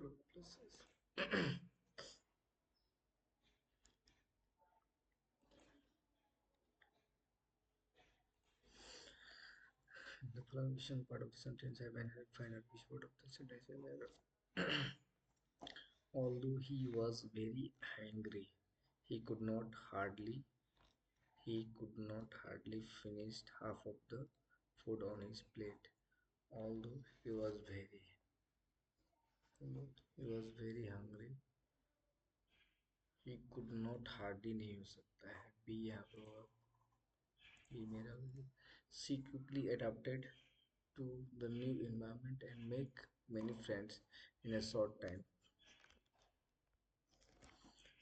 fruit pluses. The following part of the sentence I when I find out which word of the sentence is error. Although he was very angry, he could not hardly he could not hardly finish half of the food on his plate. Although he was very hungry, he could not hardly नहीं हो सकता है B यहाँ पे होगा ये मेरा she quickly adapted to the new environment and make many friends in a short time.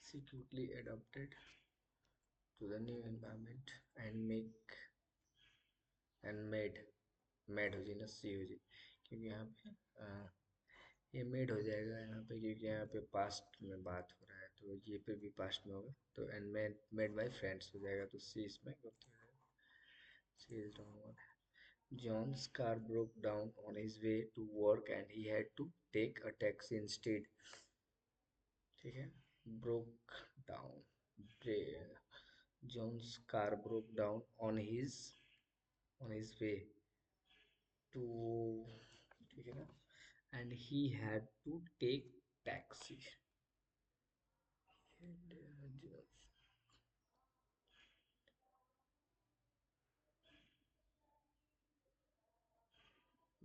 She quickly adapted to the new environment and make and made हो जाए ना सी हो जाए क्योंकि यहाँ पे ये मेड हो जाएगा यहाँ पे क्योंकि यहाँ पे पास्ट में बात हो रहा है तो ये पे भी पास्ट में होगा तो एंड मेड बाय फ्रेंड्स हो जाएगा तो सी इसमें गलती हो जाएगा c is wrong one. John's car broke down on his way to work and he had to take a taxi instead. ठीक है broke down. John's car broke down on his way to ठीक है ना and he had to take taxi.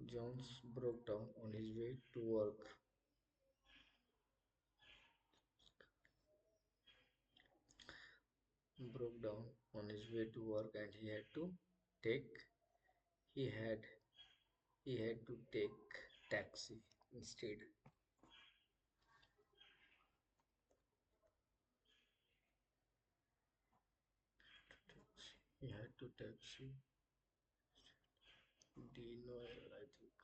Jones broke down on his way to work. Broke down on his way to work and take he had he had to take taxi instead. He had to taxi. Dino, I think.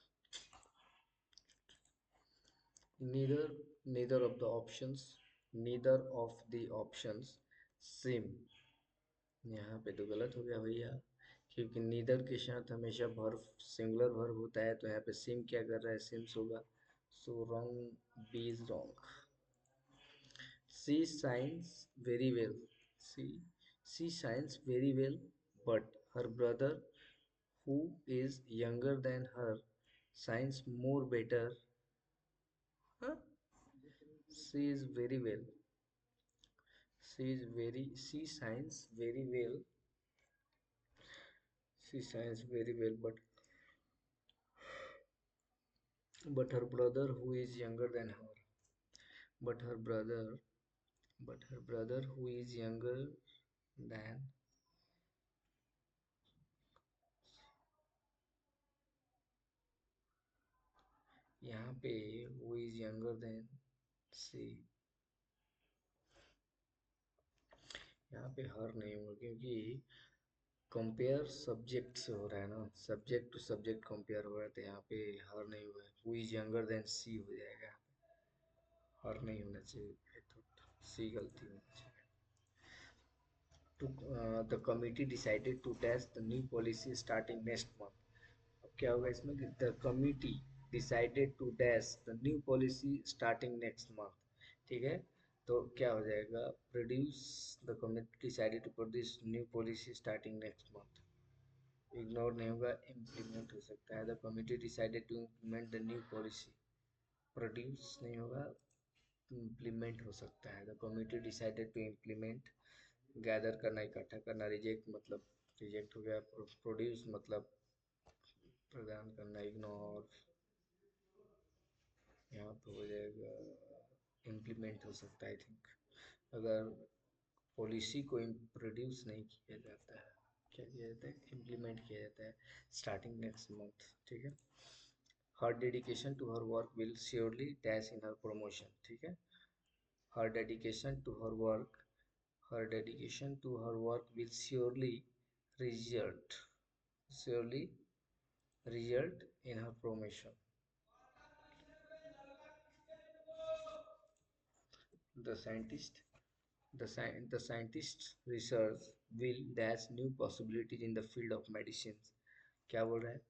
Neither neither of the options neither of the options seem. यहाँ पे तो गलत हो गया भैया क्योंकि neither के साथ हमेशा वर्ब सिंगुलर वर्ब होता है तो यहाँ पे सिम क्या कर रहा है सिम्स होगा so wrong b is wrong c science very well c c science very well but her brother who is younger than her signs more better. Huh? She is very well. She signs very well. She signs very well, but her brother who is younger than her. But her brother, but her brother who is younger than यहाँ पे who is younger than she यहाँ पे हर नहीं होगा क्योंकि compare subject से हो रहा है ना सब्जेक्ट टू सब्जेक्ट कंपेयर हो रहा है तो यहाँ पे हर नहीं हुआ है हु इज यंगर देन सी हो जाएगा हर नहीं होना चाहिए तो सी गलती होनी चाहिए to the committee decided to test the new policy starting next month अब क्या होगा इसमें the committee decided to dash the new policy starting next month ठीक है तो क्या हो जाएगा produce the committee decided to produce new policy starting next month ignore नहीं होगा इम्प्लीमेंट हो सकता है the committee decided to implement the new policy produce नहीं होगा इम्प्लीमेंट हो सकता है the committee decided to implement gather करना इकट्ठा करना रिजेक्ट मतलब रिजेक्ट हो गया प्रोड्यूस मतलब प्रदान करना इग्नोर यहाँ पे हो जाएगा इम्प्लीमेंट हो सकता है आई थिंक अगर पॉलिसी को प्रोड्यूस नहीं किया जाता है क्या किया जाता है इम्प्लीमेंट किया जाता है स्टार्टिंग नेक्स्ट मंथ ठीक है her dedication to her work will surely dash in her promotion ठीक है her dedication to her work her dedication to her work will result surely result in her promotion. The scientist the scientist's research will dash new possibilities in the field of medicine. क्या बोल रहा है?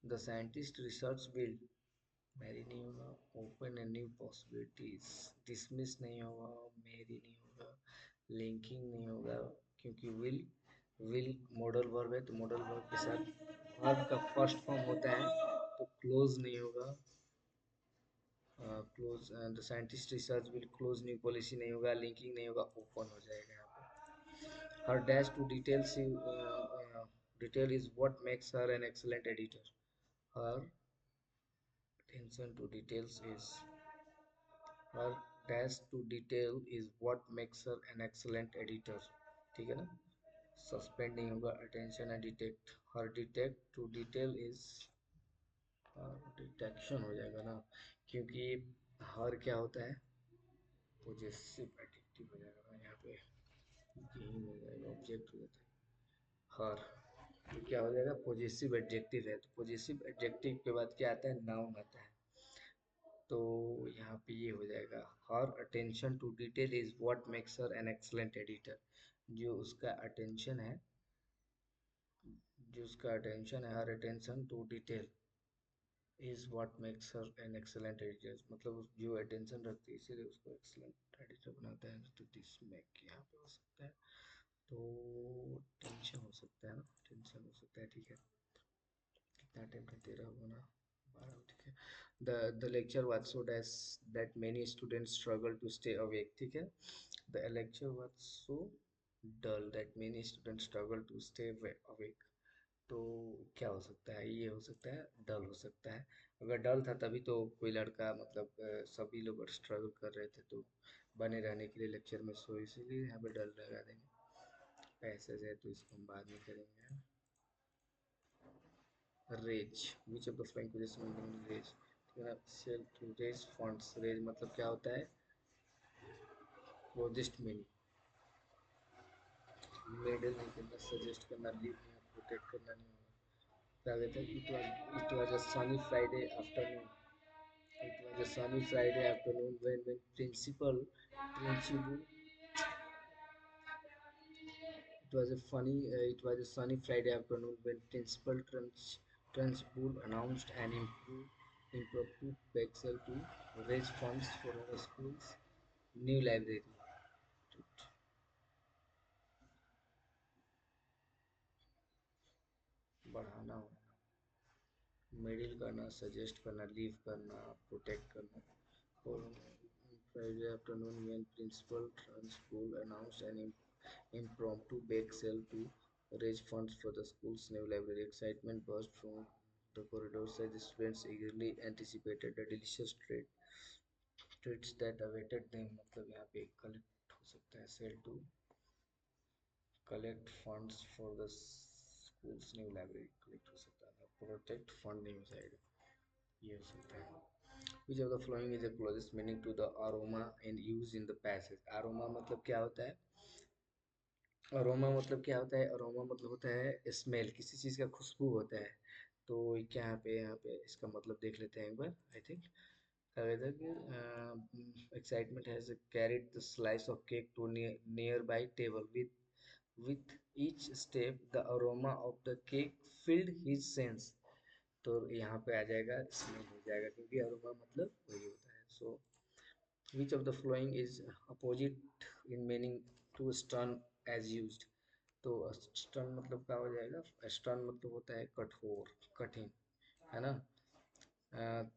The scientist research will marry नहीं होगा, open and new possibilities, dismiss नहीं होगा, Mary नहीं होगा, लिंकिंग नहीं होगा, क्योंकि विल मॉडल वर्ब है तो मॉडल वर्ब के साथ वर्ब का फर्स्ट फॉर्म होता है, तो क्लोज नहीं होगा, close the scientist research will close new policy नहीं होगा, लिंकिंग नहीं होगा, ओपन हो जाएगा यहाँ पे। Her dash to details detail is what makes her an excellent editor, her attention to details is her dash to detail is what makes her an excellent editor, ठीक है ना। सस्पेंड नहीं होगा, अटेंशन है detect, her detect to detail is detection हो जाएगा ना, क्योंकि हर क्या होता है, पोजेसिव एडजेक्टिव हो जाएगा ना यहाँ पे, यही हो जाएगा, ऑब्जेक्ट हो जाता है हर, ये क्या हो जाएगा, पोजेसिव एडजेक्टिव है, तो पोजेसिव एडजेक्टिव के बाद क्या आता है, नाउन आता है, तो यहाँ पे ये हो जाएगा, her attention to detail is what makes her an excellent editor, जो उसका अटेंशन है, जो उसका अटेंशन है, her attention to detail is what makes her an excellent editor, मतलब जो अटेंशन रखती है इसीलिए उसको एक्सलेंट एडिटर बनाता है, तो दिस मेक यहाँ पे हो सकता है, तो टेंशन हो सकता है ना, टेंशन हो सकता है, ठीक है। कितना टाइम का, 13 होना, 12, ठीक है। The lecture was so that many students struggle to stay awake, ठीक है। The lecture was so dull that many students struggle to stay awake, तो क्या हो सकता है, ये हो सकता है डल हो सकता है, अगर डल था तभी तो कोई लड़का मतलब सभी लोग स्ट्रगल कर रहे थे तो बने रहने के लिए लेक्चर में, सो इसीलिए यहाँ पे डल लगा देंगे, पैसेज है तो इसको हम बाद में करेंगे। Raise, which of the following position raise, ठीक है ना, sale to raise funds, raise मतलब क्या होता है, प्रोजेस्ट में, मेडल नहीं करना, सजेस्ट करना, लीव नहीं, प्रोटेक्ट करना नहीं होगा, क्या कहते हैं, it was a Sunny Friday afternoon, it was a Sunny Friday afternoon when principal it was a sunny Friday afternoon when Principal Trunchbull announced an impromptu bazaar to raise funds for our school's new library. बढ़ाना होगा, medal करना, suggest करना, leave करना, protect करना, और Friday afternoon when Principal Trunchbull announced an impromptu bake sale to raise funds for the school's new library. Excitement burst from the corridors as the students eagerly anticipated the delicious treats that awaited them. मतलब यहाँ पे collect हो सकता है, sale to collect funds for the schools new library, collect हो सकता है, protect fund नहीं हो जाएगा, ये हो सकता है। Which of the following is the closest meaning to the aroma and use in the passage? Aroma मतलब क्या होता है, अरोमा मतलब क्या होता है, अरोमा मतलब होता है स्मेल, किसी चीज़ का खुशबू होता है, तो क्या यहाँ पे इसका मतलब देख लेते हैं एक बार, आई थिंक क्या कहता है कि excitement has carried the slice of cake to nearby table with each step the aroma of the cake filled his sense, तो यहाँ पे आ जाएगा स्मेल हो जाएगा, क्योंकि अरोमा मतलब वही होता है, सो which of the following is opposite in meaning to stern as used, तो स्टर्न मतलब क्या हो जाएगा, स्टर्न मतलब होता है कठोर, कठिन, है ना।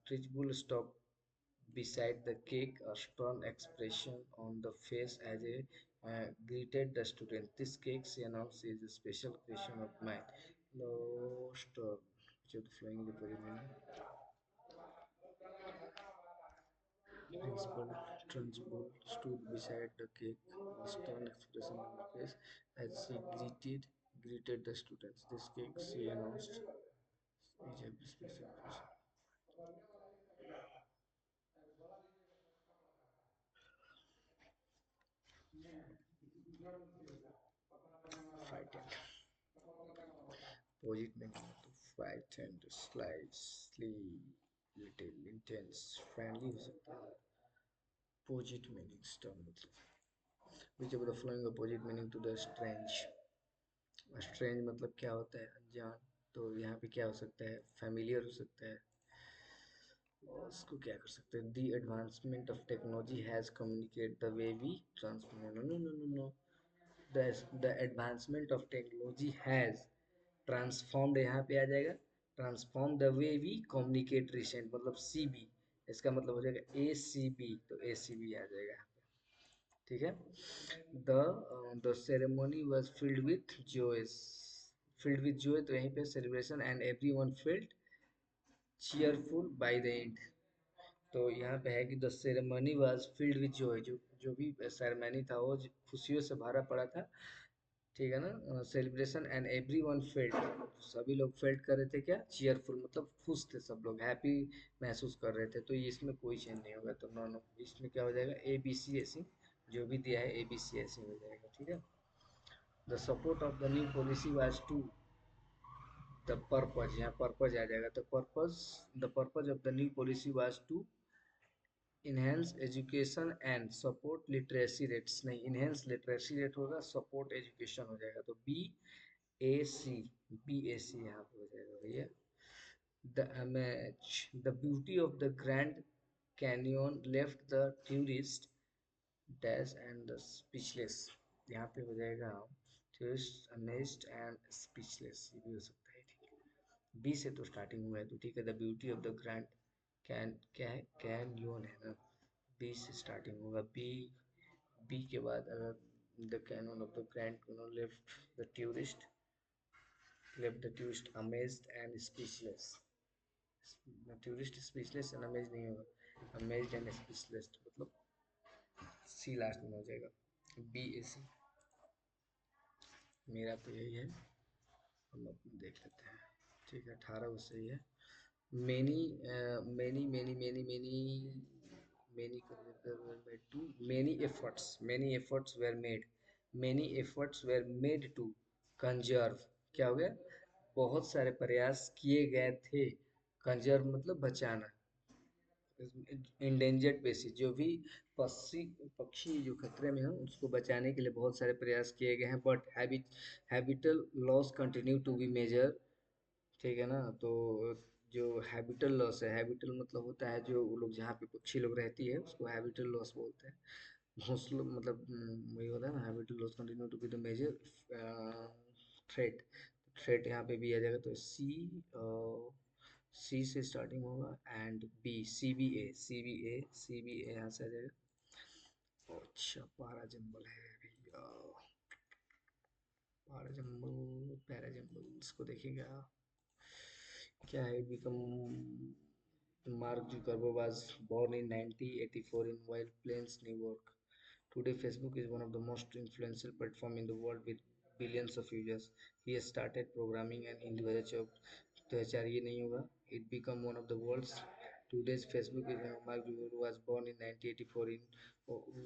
ट्रिचबुल stop beside the cake, a stern expression on the face as a greeted the student. This cake, she announced, is a special creation of mine. No stern, which of the following representing principal Trunchbull stood beside the cake, a stern expression on her face as she greeted the students. This cake, she announced, is a special creation. Frightened. Opposite meaning to frightened, slightly, little, intense, friendly हो सकता है। Opposite meaning stern मतलब, which of the following opposite meaning to the strange? Strange मतलब क्या होता है, अनजान, तो यहाँ पे क्या हो सकता है, फेमिलियर हो सकता है, और उसको क्या कर सकते हैं, the advancement of technology has communicate the way we transform, no no no no no, the advancement of technology has transformed, यहाँ पे आ जाएगा transform the way we communicate recent, मतलब सी बी, इसका मतलब हो जाएगा ए सी बी, तो ए सी बी आ जाएगा यहाँ पे। ठीक है, the ceremony was filled with joy, filled with joy, तो यहीं पे celebration, and everyone felt cheerful by the end, तो यहाँ पे है कि the ceremony was filled with Joy, जो जो भी सेरेमनी था वो खुशियों से भरा पड़ा था। ठीक है ना, celebration, and every one felt, सभी लोग फेल्ट कर रहे थे क्या, चीयरफुल, मतलब खुश थे, सब लोग हैप्पी महसूस कर रहे थे, तो ये इसमें कोई चेंज नहीं होगा, तो नो नो, इसमें क्या हो जाएगा, ए बी सी ऐसी, जो भी दिया है ए बी सी ऐसी हो जाएगा। ठीक है, the support of the new policy was to, the purpose, यहाँ पर्पज आ जाएगा, तो purpose, the purpose of the new policy was to enhance education and support literacy rates, नहीं इनहेंस लिटरेसी रेट होगा, सपोर्ट एजुकेशन हो जाएगा, तो B ए सी, B ए सी यहाँ पे हो जाएगा भैया। The image, the beauty of the Grand Canyon left the tourist dash and the speechless, यहाँ पे हो जाएगा tourist amazed and speechless, ये भी हो सकता है। ठीक है, बी से तो स्टार्टिंग हुआ है, तो ठीक है, the beauty of the grand can, क्या है, कैन है ना, बी से स्टार्टिंग होगा, बी, बी के बाद अगर the canyon of the Grand Canyon left the tourist amazed and speechless, tourist speechless and amaze नहीं होगा, अमेज्ड एंड स्पीचलेस, मतलब सी लास्ट में हो जाएगा, बी ए सी, मेरा तो यही है, हम अपना देख लेते हैं। ठीक है, 18 वो सही है। Many many many to, many efforts were made to conserve, क्या हो गया, बहुत सारे प्रयास किए गए थे, कंजर्व मतलब बचाना, इंडेंजर्ड स्पीसीज, जो भी पक्षी पक्षी जो खतरे में है उसको बचाने के लिए बहुत सारे प्रयास किए गए हैं, but habitat loss continue to be major. ठीक है ना, तो जो हैबिटल लॉस है, हैबिटल मतलब होता है जो वो लोग जहाँ पे पक्षी लोग रहती है उसको हैबिटल लॉस बोलते हैं, घोंसलों मतलब वही होता है ना, habitat loss continue to be the major threat, threat यहाँ पे भी आ जाएगा, तो सी, सी से स्टार्टिंग होगा, एंड बी, सी बी ए यहाँ से आ जाएगा। अच्छा, पारा जंबल है भैया, पारा जंबल, पैरा जंबल, इसको देखेगा क्या है, become, Mark Zuckerberg was born in 1984 in White Plains, New York. Today, Facebook is one of the most influential platforms in the world with billions of users. He has started programming and in 2004 ये नहीं होगा. It became one of the world's. Today's Facebook is Mark Zuckerberg was born in 1984 in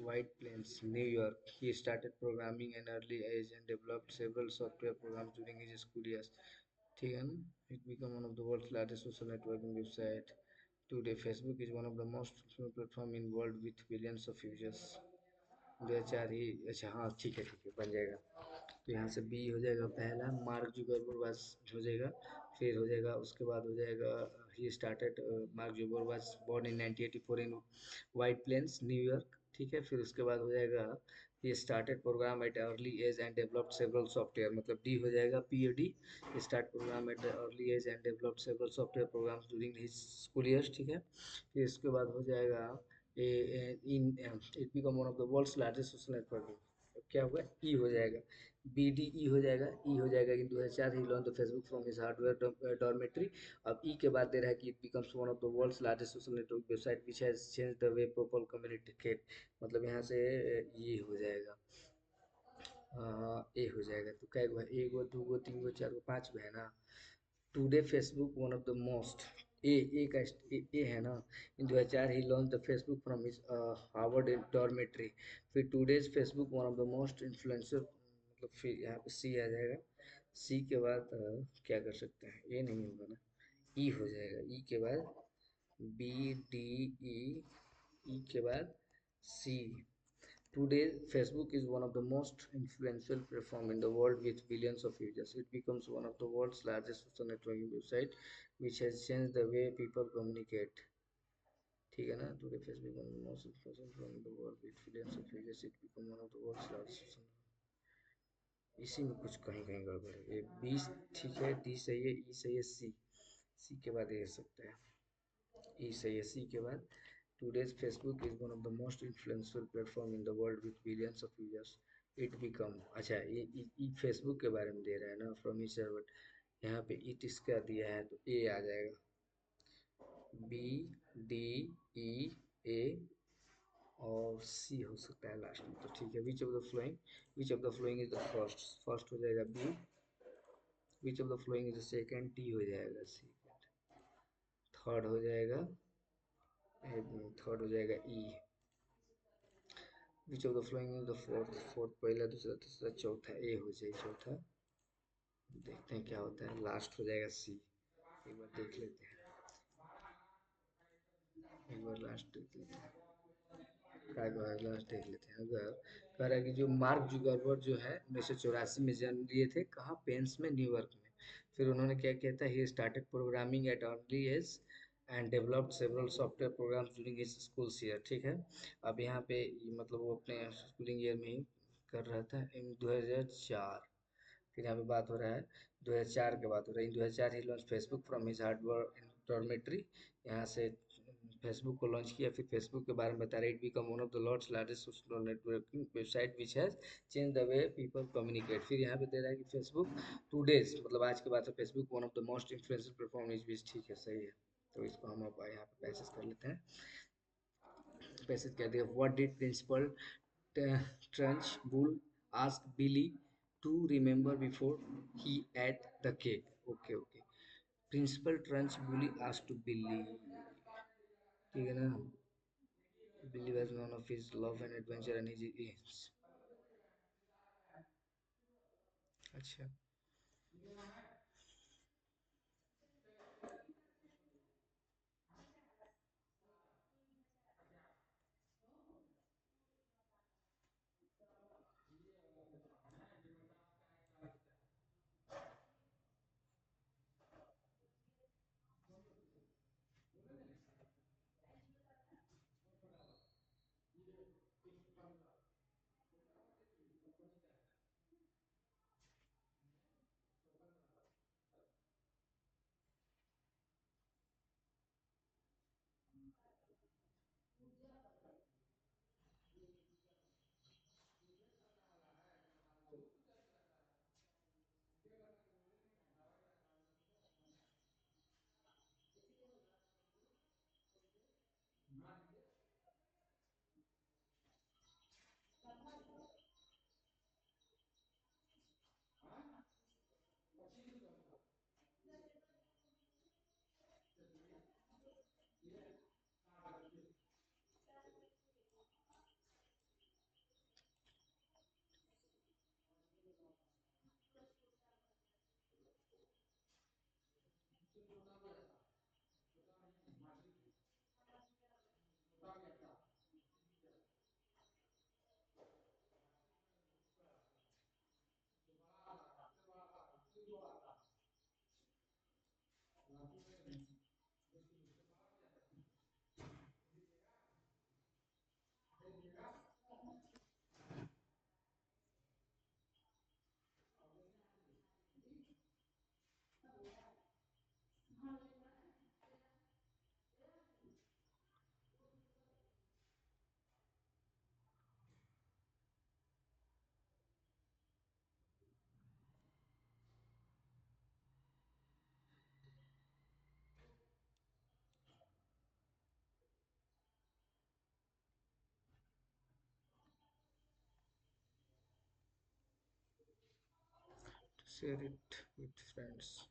White Plains, New York. He started programming at an early age and developed several software programs during his school years. ठीक है ना? It became one of the world's largest social networking website. Today, Facebook is one of the most popular platform in world with billions of users. 2004 ही, अच्छा हाँ ठीक है बन जाएगा, तो यहाँ से बी हो जाएगा पहला, मार्क जुगरबर्ग वाज हो जाएगा, फिर हो जाएगा उसके बाद हो जाएगा he started, Mark Zuckerberg was born in 1984 in White Plains न्यूयॉर्क। ठीक है, फिर उसके बाद हो जाएगा he started program at early age and developed several software, मतलब डी हो जाएगा, P O D, start program at early age and developed several software programs during his school years. ठीक है, फिर इसके बाद हो जाएगा in it become one of the world's largest social networking, क्या होगा, ई हो जाएगा, बी डी ई हो जाएगा, ई हो जाएगा कि 2004 ही launch the Facebook from his hardware dormitory. अब ई के बाद दे रहा है कि it becomes one of the world's largest social network website which has change the way people communicate, मतलब यहाँ से ये हो जाएगा, ए हो जाएगा, तो क्या हुआ, एक गो दो गो तीन गो चार गो पाँच गो है ना। Today Facebook one of the most, ए का ए है ना, in 2004 he launch the Facebook from his Harvard dormitory. फिर today's Facebook one of the most influencer, मतलब फिर यहाँ पे सी आ जाएगा, सी के बाद क्या कर सकते हैं, ये नहीं होगा ना, ई हो जाएगा, ई के बाद बी डी ई, ई के बाद सी। Today, Facebook is one of the most influential platform in the world with billions of users. It becomes one of the world's largest social networking website, which has changed the way people communicate. ठीक है ना। Today Facebook one of the most influential from the world with billions of users, it become one of the world's largest. इसी में कुछ कहीं कहीं गड़बड़ है। ये 20 ठीक है, डी सही है, ई सही है, सी सी के बाद ये हो सकता है, ई सही है, सी के बाद today's Facebook is one of the most influential platform in the world with billions of users. It become अच्छा ये फेसबुक के बारे में दे रहा है ना, फ्रॉम ई सर्वर। यहाँ पे इट इसका दिया है तो ए आ जाएगा, बी डी ई ए और सी हो सकता है लास्ट में। तो ठीक है, which of the following is the first, first हो जाएगा B, which of the following is the second, T हो जाएगा सेकंड, थर्ड हो जाएगा, थर्ड हो जाएगा E, which of the following is the fourth, fourth पहला दूसरा तीसरा चौथा ए हो जाए चौथा। देखते हैं क्या होता है, लास्ट हो जाएगा सी। एक बार देख लेते हैं, एक बार लास्ट देख लेते हैं, क्या कह रहा है लास्ट देख लेते हैं। अगर कह रहा है कि जो मार्क जुगरबर्ग जो है 1984 में जन्म लिए थे, कहाँ, पेंस में, न्यूयॉर्क में। फिर उन्होंने क्या किया था, he started programming at early age and developed several software programs during his school year. ठीक है, अब यहाँ पे मतलब वो अपने स्कूलिंग ईयर में ही कर रहा था इन 2004। फिर यहाँ पे बात हो रहा है 2004 के बात हो रहा है, in 2004 he launch Facebook from his hardware in dormitory. यहाँ से फेसबुक को लॉन्च किया। फिर फेसबुक के बारे में बता रहे, it become one of the world's largest social networking website which has change the way people communicate. फिर यहाँ पे दे रहा है कि फेसबुक टू डेज मतलब आज के बाद से Facebook one of the most influential platform is which. ठीक है, सही है। तो इसको हम अब यहाँ पे पैसेज कर लेते हैं। पैसेज कहते हैं, what did principal Trunchbull ask Billy to remember before he ate the cake. Okay okay, principal Trunchbull ask to Billy, ठीक है ना। बिली was known of his love and adventure and his अच्छा, to share it with friends।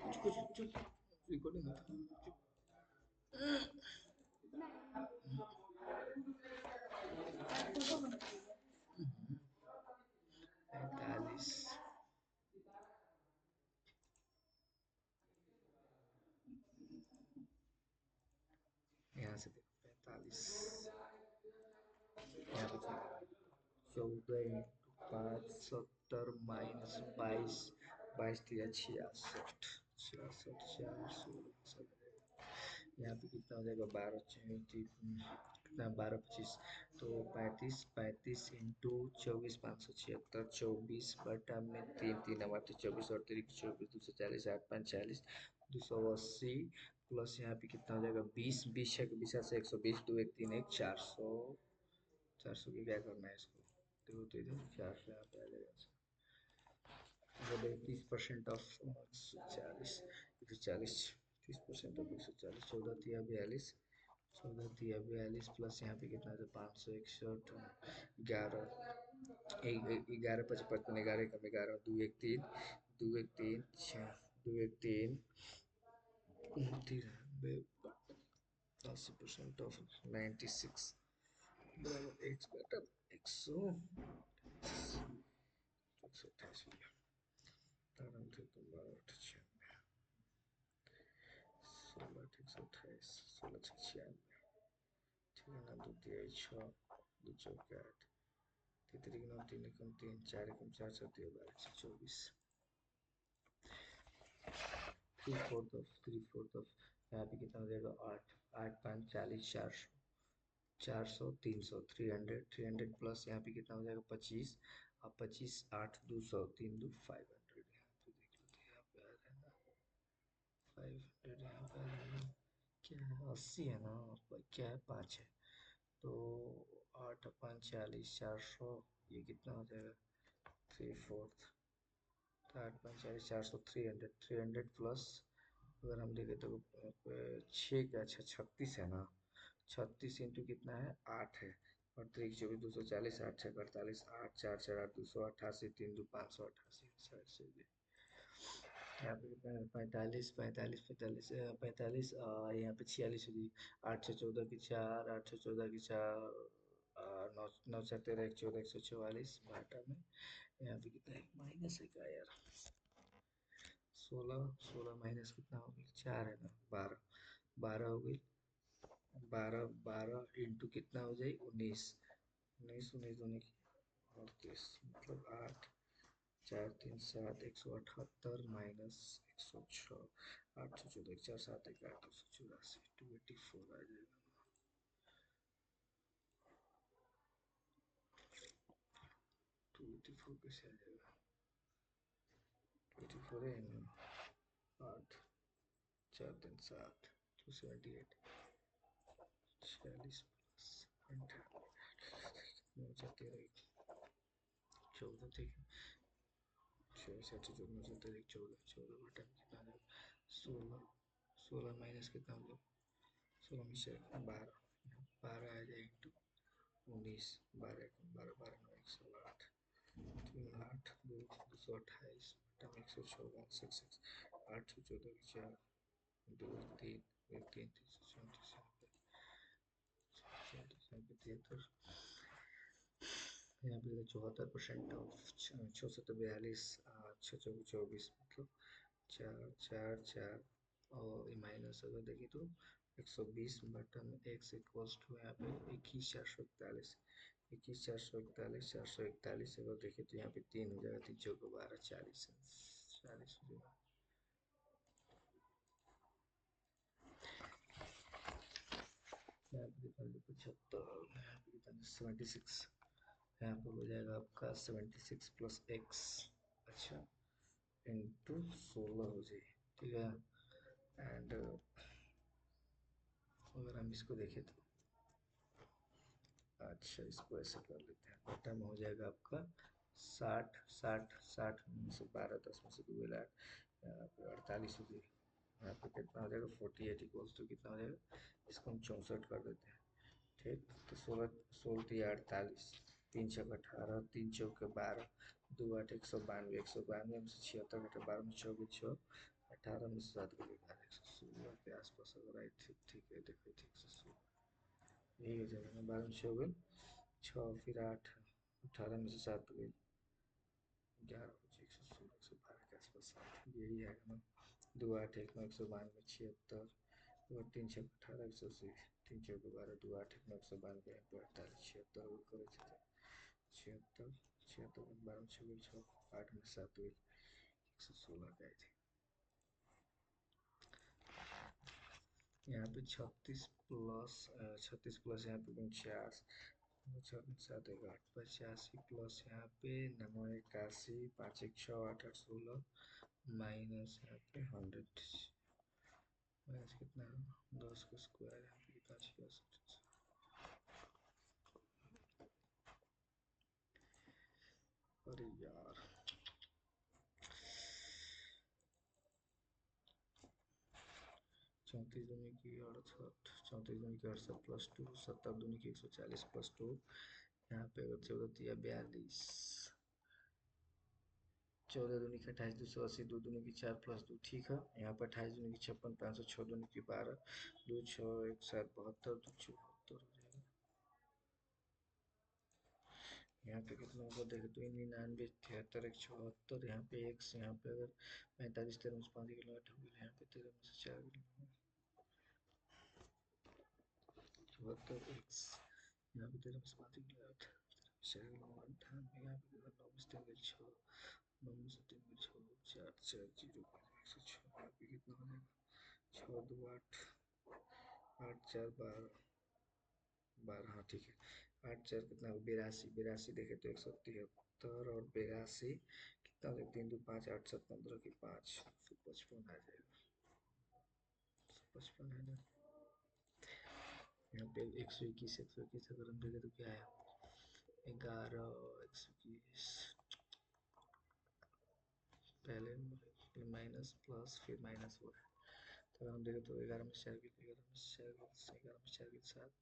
कुछ कुछ चुप, recording होता है, चुप। 45, यहाँ से देखो 45, यहाँ पे चलेगा 14 × 5 70 - 22, 22 × 3 = 66, 66 4 16 यहाँ पे कितना हो जाएगा 12 कितना 12 25, तो 35, 35 × 24 576, 24 3 3 24 और 3 24 240 8 5 40 280 प्लस यहाँ पे कितना हो जाएगा 20, 20 है 20 से 120, 2 1 3 1 400, 400 की क्या करना है इसको, देखो तो इधर 400 यहाँ पे आ जाएगा, बोले 30% ऑफ 140, 140, 30% ऑफ 140, 14 × 42, 14 × 42 प्लस यहाँ पे कितना था 561, 11 11 55 11 कम 11 2 1 3 2 1 3 6 2 1 3 80% ऑफ 96 बराबर एक्स बटा 128 आराम से तुम 16 16 96, ठीक है ना, दो तिहाई 6, दो चौके 8, तीन 9 3 एकम 3 4 एकम 4 7 12 24, 3/4 यहाँ पे कितना हो जाएगा 8, 8 5 40 400, 400 300 300 300 प्लस यहाँ पे कितना हो जाएगा 25, अब 25 8 200 3 2 500, यहाँ पे देख लो तो यहाँ पे आ रहा है ना 500, यहाँ पे आ रहा है ना, क्या है 80 है ना, क्या है 5 है, तो 8 5 40 400, ये कितना हो जाएगा 3/4, तो 8 5 40 400 300, 300 प्लस अगर हम देखें तो 6 का अच्छा 36 है ना, 36 इंटू कितना है 8 है, और 3 24 240 8 6 48 8 4 4 8 288 3 2 588 यहाँ पे कितना है 45 45 45 45, यहाँ पे 46 होगी, 8 6 14 की 4 8 6 14 की 4, 9 9 4 13 1 14 144 बाटा में यहाँ पे कितना है माइनस है क्या यार, 16 16 माइनस कितना हो गया 4 है ना 12, 12 हो गई, 12 12 इंटू कितना हो जाए 19, 19 19 दूनी की 38, मतलब 8 4 3 7 178 माइनस 106, 8 6 14 4 7 1 8 284, 284 आ जाएगा, 284 कैसे आ जाएगा, 284 है ना, 8 4 3 7 278, 46 प्लस 14 ठीक है, 6 7 14 14 14 14 बटा में कितना आ जाएगा 16, 16 माइनस कितना हो जाएगा 16 में से 12, 12 आ जाएगा इंटू 19, 12 12 12 9 108, 3 8 2 228 बटा में 106 166, 8 14 की 4 2 3 1 3 334 73, यहाँ पे 74% ऑफ 642, 6 24 मतलब 4 4 4, और माइनस अगर देखिए तो 120 बटन एक्स इक्वल्स टू यहाँ पे 21 441, 21 441 अगर देखिए तो यहाँ पे 3 हो जाएगा, 3 चौको 12 40, 40 हो जाएगा, यहाँ पे कितना 75, यहाँ पे कितना 76, यहाँ पे हो जाएगा आपका 76 प्लस एक्स, अच्छा इंटू 16 हो जाए, ठीक है, एंड अगर हम इसको देखें तो अच्छा इसको ऐसे कर लेते हैं, बटा में हो जाएगा आपका 60 60 60 में से 12 10 में से 2 8, यहाँ पे 48 हो जाएगा, यहाँ पे कितना हो जाएगा 48 इक्वल्स टू कितना हो जाएगा, इसको हम 64 कर देते हैं, ठीक। तो 16 16 3 48, 3 6 18, 3 4 12, 2 8 192, 192 में से 76 घटे 12 में 24 6, 18 में से 7 घटे 11, 116 के आसपास अगर आई। ठीक ठीक है, देखो ठीक से 16 यही हो जाएगा ना। 12 में 6 हो गए 6, फिर 8, 18 में से 7 गई 11 बचे, 116 112 के आसपास यही है ना। 2 8 1 9 192 76, 2 3 6 18 180, 3 4 12, 2 8 1 9 192, 48 76 करे थे। 76 76 12 26 6 8 में 7 हुई 116 का थे। यहाँ पे 36 प्लस यहाँ पे 49, 7 8 85 प्लस यहाँ पे 9 81, 5 1 6 8 8 16 माइनस यहाँ पे 100, माइनस कितना है 10 का स्क्वायर यहाँ पे कितना चाहिए। अरे यार 34 दूनी की 68, 34 दूनी की 68 प्लस 2, 70 दूनी की 140 प्लस 2, यहाँ पे अगर 14 दिया 42, 14 दूनी की 28, 280, 2 दूनी की 4 प्लस 2, ठीक है। यहाँ पर 28 दूनी की 56, 500, 6 दूनी की 12, 2 6 1 7 72, 2 74 हो जाएगा। यहाँ पे कितना होगा देखे तो 99 73 1 74, यहाँ पे x, यहाँ पे अगर 45 13 में से 5 किलो 8 हो गया, यहाँ पे 13 में से 4 किलो 74 x, यहाँ पे 13 में से 5 किलो 8, 4 किलो 98, यहाँ पे 9 में से 3 किलो 6, 9 में से 3 किलो 6 4 4 0 106, यहाँ पे कितना हो जाएगा 6 2 8, 8 4 12 12, हाँ ठीक है। 8 4 कितना 82, 82 देखे तो 173 और 82 कितना हो 3 2 5 8 7 15 की 5, 155 आ जाएगा। 155 है ना। यहाँ पे 121 121 अगर हम देखें तो क्या है 11 121, पहले माइनस प्लस फिर माइनस हुआ है। तो अगर हम देखें तो 11 में 4 11 में 4 11 में 4 7,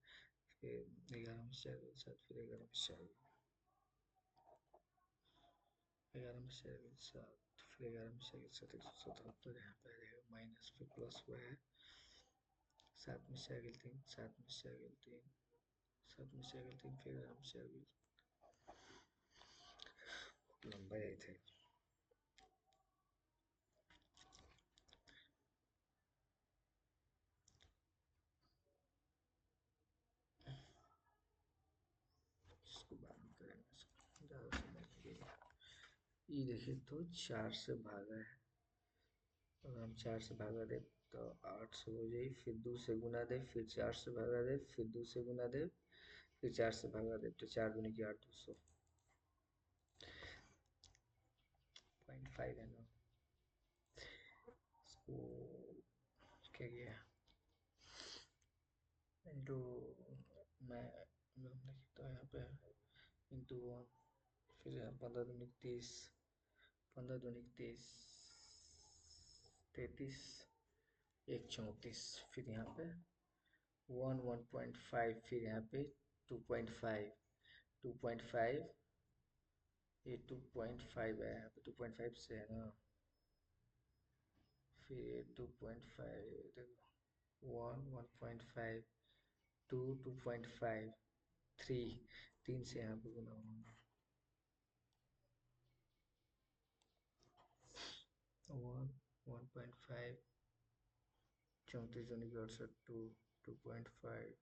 फिर 11 में 4 7, फिर 11 में 4 11 में 4 7, फिर 11 में 4 7 177, यहाँ पे आ जाएगा माइनस फिर प्लस हुआ है। 7 में 4 3, 7 में 4 3, 7 में 4 3, फिर 11 में 4 लंबा आई थे। इसको बाद में करेंगे, ज़्यादा समय लगेगा। ये देखिए तो 4 से भागा है, अगर हम 4 से भागा दे तो 8 से हो जाए, फिर 2 से गुना दे, फिर 4 से भागा दे, फिर 2 से गुना दे, फिर 4 से भागा दे, तो 4 दूनी की 8 200 0.5 है ना। इसको क्या किया इंटू, मैं लिखता यहाँ पे इंटू 1, फिर 15 दूनी 30, 15 दूनी 30 33, 1 34, फिर यहाँ पे 1 1.5, फिर यहाँ पे 2.5, 2.5, ये 2.5 है यहाँ पे 2.5 से है ना, फिर 2.5 देखो 1 1.5, 2 2.5, 3 3 से यहाँ पे गुना होगा 1 1.5, 34 दूनी की 68, 2 2.5,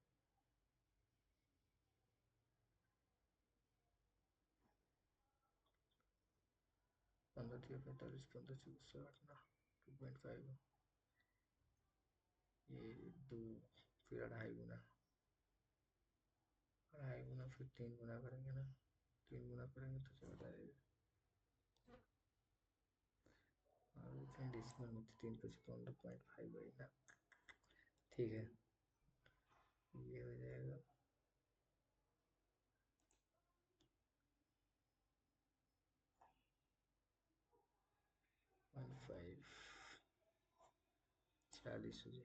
15 3 45, 15 4 60 ना 2.5, ये 2, फिर 2.5 गुना, 2.5 गुना, फिर 3 गुना करेंगे ना, 3 गुना करेंगे तो ज़्यादा आएगा। और डिजिटल में 3 5 वही ना, ठीक है। ये हो जाएगा 15 40 हो जाए।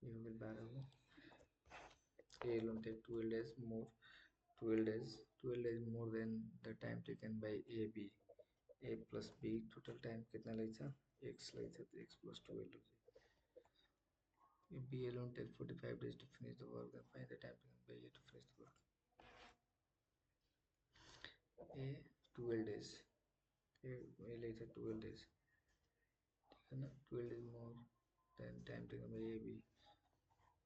ये हो गया 12 को। A will take 12 days more, 12 days more than the time taken by AB. A plus B total time कितना लगी था? X लगी था, तो X plus 12 हो जाएगा। If B alone take 45 days to finish the work, then find the time taken by A to finish the work. A 12 days, A लगी था 12 days, ठीक है ना? 12 days more than time taken by AB.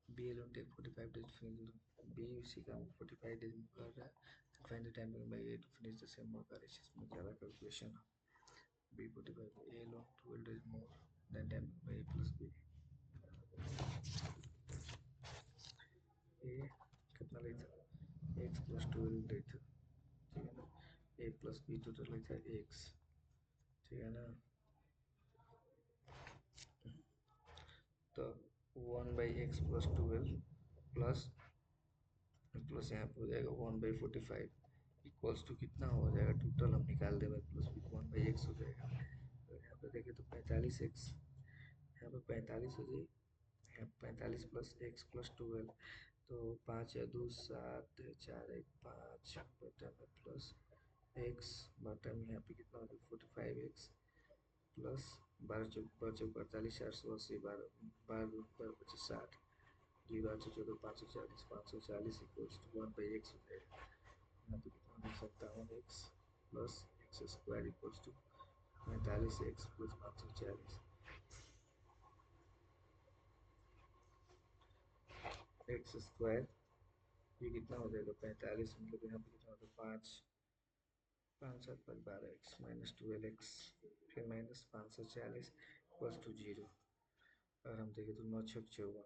B alone take 45 days to finish the work. B उसी का 45 days में कर रहा है, then find the time taken by A to finish the same work. और इसमें ज़्यादा calculation है। B 45, A alone 12 days more than time taken by A plus B. A कितना लगी था? X plus 12 लगी था, ठीक है ना? A plus B टोटल लगी था X, ठीक है ना? तो 1/x plus 12 प्लस प्लस यहाँ पे हो जाएगा 1/45 इक्वल्स टू कितना हो जाएगा? टोटल हम निकाल देंगे, प्लस 1/x हो जाएगा। तो यहाँ पे देखें तो 45x, यहाँ पे 45 हो जाएगी, यहाँ 45 प्लस x प्लस 12, तो 5 या 2 7, 4 1 5 बटा में प्लस x बटा में यहाँ पे कितना हो जाएगा? 45x plus 12 Chowk 48, 480, 12 12 25 60, 14 540, 540 equals to 1/x हो जाएगा। यहाँ पे कितना हो सकता है? 1x plus x square equals to 45x plus 540 x square, ये कितना हो जाएगा? 45, मतलब यहाँ पे कितना होगा? 5 5 7 5 12x माइनस 12x फिर माइनस 540 इक्वल्स टू 0। अगर हम देखें तो 9 छक 54,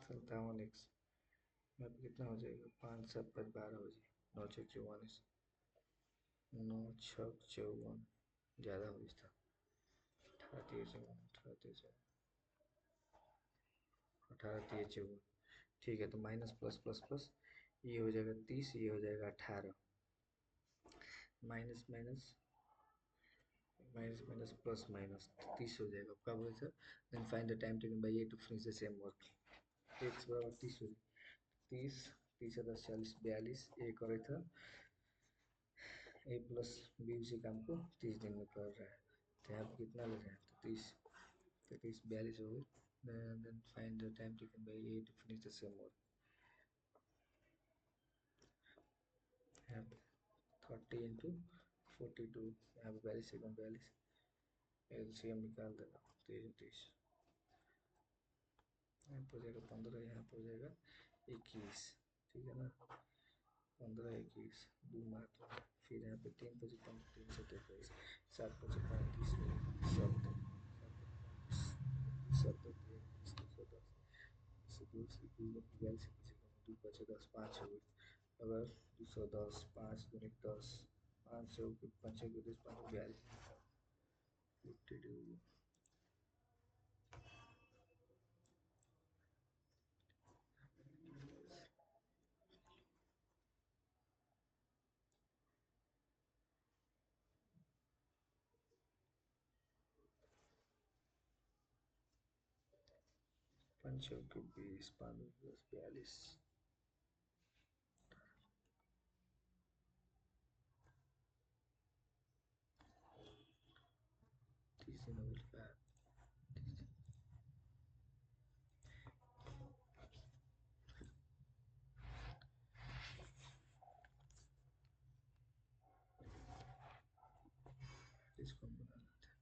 57x, यहाँ पे कितना हो जाएगा? 5 7 5 12 हो जाएगा, 9 छक 54, 9 छक 54 ज़्यादा हो जाता, 18 ठीक है। तो माइनस प्लस प्लस प्लस ये हो जाएगा 30, ये हो जाएगा 18, minus minus minus minus plus minus 30 हो जाएगा। कब होगा sir? Then find the time taken by A to finish the same work. X बराबर 30 हो जाएगा, 30 30 है 10 40 42, ए करे था ए प्लस बी उसी काम को 30 दिन में कर रहा है, तो यहाँ पे कितना ले रहे हैं? तो 30 30 42 हो गई। Then find the time taken by A to finish the same work. यहाँ पे 30 इंटू 42, यहाँ पे 42 सेकंड 42, एलसीएम निकाल देना, 30 30, यहाँ पर हो जाएगा 15, यहाँ पर हो जाएगा 21, ठीक है ना? 15 21 2 मार्च, फिर यहाँ पे 3 बजे 3 से 23, 7 बजे 35, 7 से 2 से 42 से 2 बचे 10 5 हो गई। अगर 210 5 दूनी 10, 500 5 को 10 5 42, 52 5 को 20 5 10 42, 30 दिन हो गया। इसको हम बना लेते हैं।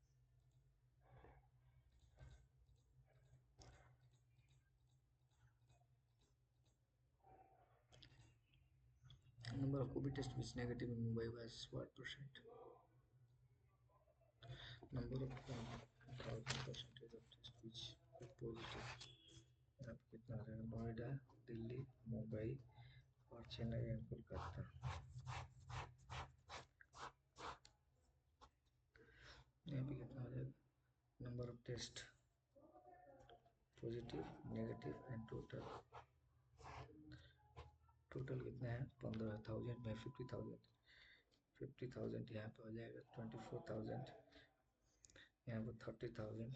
Number of COVID tests which negative in Mumbai was what percent? Number of 1000 percentage of tests which were positive, यहाँ पे कितना आ रहा है? नोएडा, दिल्ली, मुंबई और चेन्नई एंड कोलकाता। यहाँ पे कितना आ जाएगा? Number of test positive negative and total, total कितना है? 15,000 में 50,000, 50,000 यहाँ पे हो जाएगा 24,000, यहाँ पर 30,000,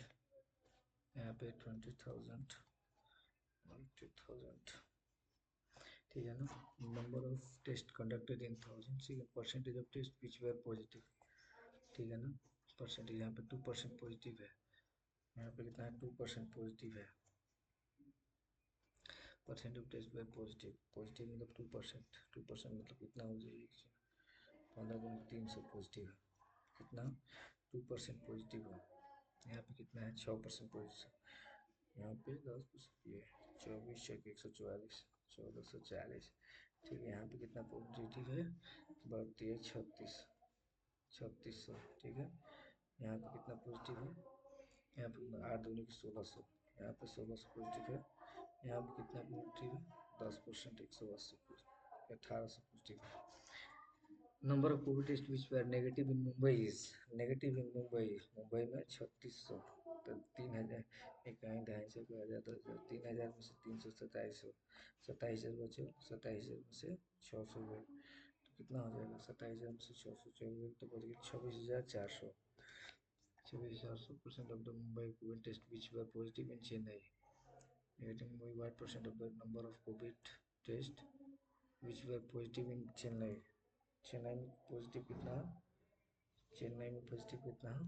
यहाँ पे 20,000, 20,000, ठीक है ना। Number of test conducted in thousand, ठीक है। Percentage of test which were positive, ठीक है ना। परसेंटेज यहाँ पे 2% पॉजिटिव है, यहाँ पे कितना है 2% पॉजिटिव है। Percent of test were positive, positive मतलब 2%, 2% मतलब कितना हो जाएगी, 15 × 3 पॉजिटिव है, कितना 2% पॉजिटिव है। यहाँ पे कितना है 6% पॉजिटिव, यहाँ पे 10%, ये 24 × 1 = 144, 1440, ठीक है। यहाँ पे कितना पॉजिटिव है, बढ़ती है 3600, ठीक है। यहाँ पे कितना पॉजिटिव है, यहाँ पे 8 × 2 = 1600, यहाँ पे 1600 पॉजिटिव है। यहाँ पे कितना पॉजिटिव है, 10%, 180, 1800 पॉजिटिव है। Number of covid test which were negative in Mumbai is, negative in Mumbai, Mumbai में 3600, तो 3000, 250 को 1000, 10,000, 3000 में से 300, 2700, 27,000 बचे, 27,000 में से 600 गए, तो कितना हो जाएगा, 27,000 में से 600 चल गए तो बच गया 26,400, 26,400। Percent of the Mumbai covid test which were positive in Chennai, negative Mumbai, what percent of the number of COVID test which were positive in Chennai, Chennai में पॉजिटिव कितना है, चेन्नई में पॉजिटिव कितना है,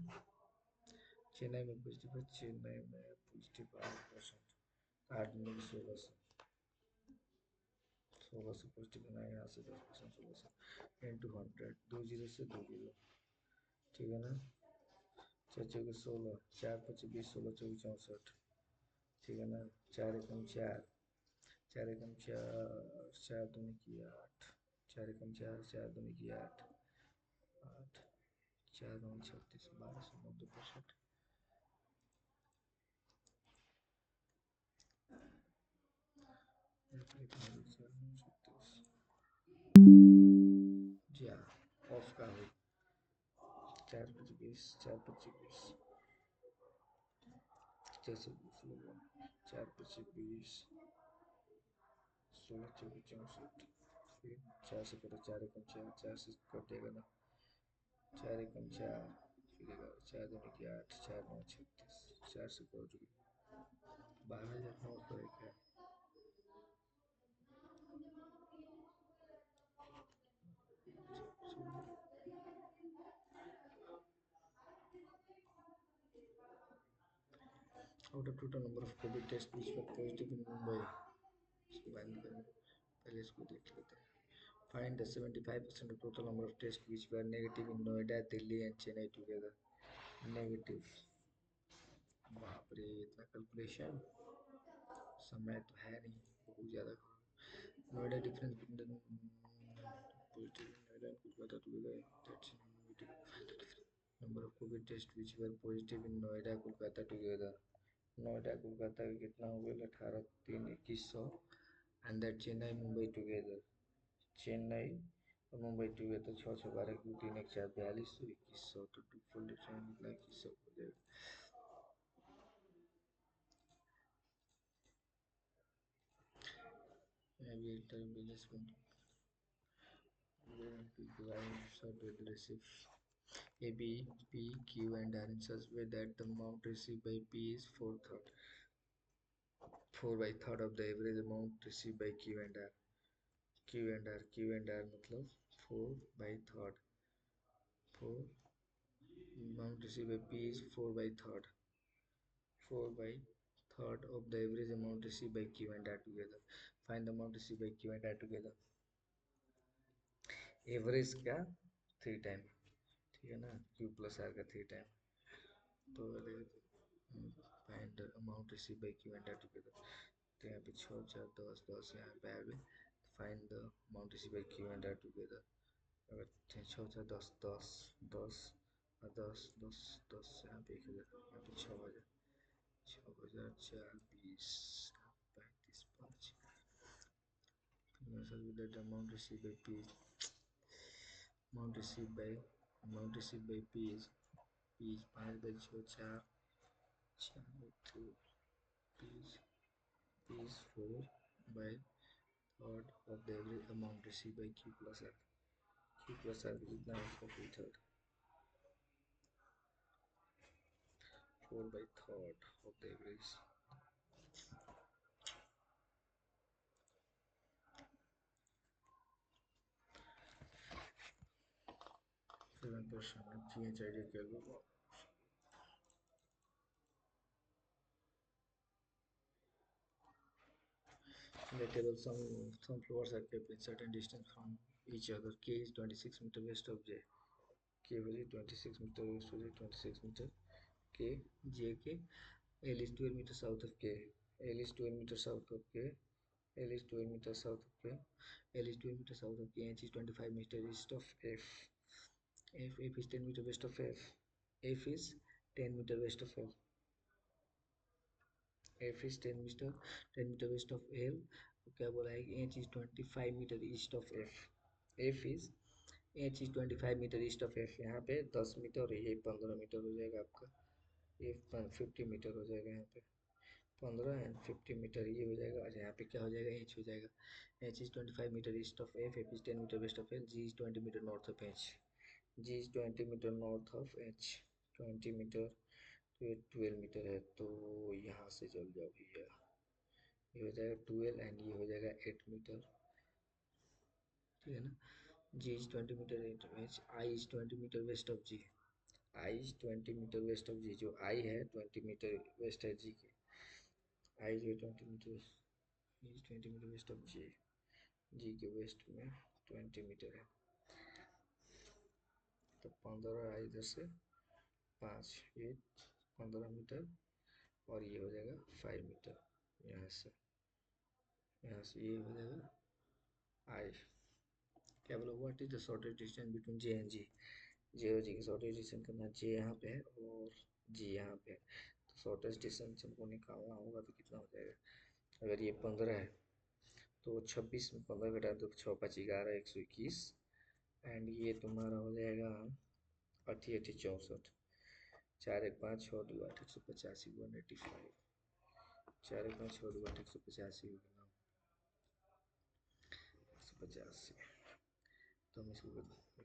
चेन्नई में पॉजिटिव है, चेन्नई में पॉजिटिव 8%, 8 में 1600, 1600 पॉजिटिव बनाए, यहाँ से 10%, 1600 इंटू 100, 2 0 से 2 0, ठीक है ना। 4 × 16, 4 × 25, 16, 24, 64, ठीक है ना। 4 × 4, 4 × 4, 4 × 2 = 8, 4 × 4, 4 × 2 = 8, 8, 4 × 36, 1200, 90%। जी हाँ, ऑफ का हो, 4 × 25, 4 × 25, 420 लोग, 4 × 25, 16, 24, 64, फिर 4 से करो, 4 × 4, 4 से कटेगा ना, 4 × 4, फिर 4 × 2 = 8, 4 × 9 = 36, 4 से करो 12,900 है क्या। Out of total number of covid test which were positive in Mumbai, इसको बंद करें, पहले इसको देख लेते हैं। Find the 75% of total number of tests which were negative in Noida, Delhi and Chennai together. Negative, बाप रे इतना कैलकुलेशन, समय तो है नहीं, बहुत ज़्यादा। Noida difference between positive Noida and Kolkata together, that's number of covid test which were positive in Noida Kolkata together, Noida Kolkata के कितना हो गया, 18, 3, 2100, and that Chennai Mumbai together, Chennai और मुंबई टुगेदर 6 6 12 2 3 1 4 4200, 2100, तो टू फुल डिफरेंस कितना 2100 हो जाएगा। maybe business aggressive. A, B, P, Q and R in such way that the amount received by P is 4/3 of the average amount received by Q and R. Q and R मतलब 4/3, 4 amount received by P is 4/3, 4/3 of the average amount received by Q and R together. Find the amount received by Q and R together. Average का 3 time, ठीक है ना, Q plus R का 3 time, तो find amount receive by Q and R together, तो यहाँ पे 6 4 10 10 यहाँ पे आ गए, find the amount receive by Q and R together, अगर 6 4 10 10 10 और 10 10 10 यहाँ पे 1,000, यहाँ पे 6,000, 6,000 4 20 35 5, the amount received by P, amount received by amount received by P is 5/6 4 4 P is 4/3 of the average amount received by Q plus R. Q plus R कितना है 43rd, 4/3 of the average. Seven percent GHID calculate. In the table, some flowers are kept in certain distance from each other. K is 26 meter west of J. K value 26 meter west of J, 26 meter. K, J K. L is 12 meter south of K. L is 12 meter south of K. L is 12 meter south of K. L is 12 meter south of K. H is 25 meter east of F. F is 10 meter west of F. F is 10 meter west of F. F is 10 meter west of L. तो क्या बोला है कि H is 25 metre east of F. F is H is 25 metre east of F. यहाँ पे 10 metre और ये 15 metre हो जाएगा आपका. ये 50 मीटर हो जाएगा यहाँ पे. 15 एंड 50 मीटर ये हो जाएगा. अच्छा यहाँ पे क्या हो जाएगा, H हो जाएगा. H is 25 metre east of F. F is 10 metre west of L. G is 20 metre north of H. G is 20 metre north of H. 20 metre, तो ये 12 मीटर है, तो यहाँ से चल जाओ भैया. ये हो जाएगा 12 एंड ये हो जाएगा 8 मीटर. ठीक है ना. G is 20 metre H. I is 20 metre west of G. I is 20 metre west of G. जो I है 20 मीटर वेस्ट है G के. I जो है 20 metre is 20 metre west of G. G के वेस्ट में 20 मीटर है, तो 15 इधर से 5, ये 15 मीटर और ये हो जाएगा 5 मीटर. यहाँ से ये हो जाएगा I. क्या बोलो, what is the shortest distance between J and G. J और G की शॉर्टेस्ट डिस्टेंस करना. J यहाँ पे है और G यहाँ पे है, तो शॉर्टेस्ट डिस्टेंस हमको निकालना होगा. तो कितना हो जाएगा, अगर ये 15 है तो 26 में 15 घटा दो, 6 5 11 121 एंड ये तुम्हारा हो जाएगा 80 80 64. 4 1 5 6 2 8 185 185. 4 1 5 6 2 8 185 185. तो हम इसको 185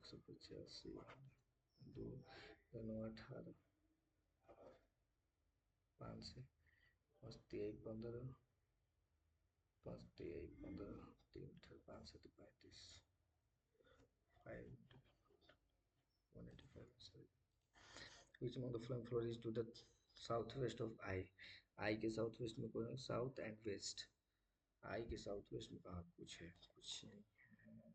2 9 18 5 से 5 3 15 5 3 15 3 5 7 35 5 185. Sorry. Which among the following floor is to the southwest of I. I के साउथ वेस्ट में कौन है, साउथ एंड वेस्ट. I के साउथ वेस्ट में कहाँ कुछ है, कुछ नहीं है.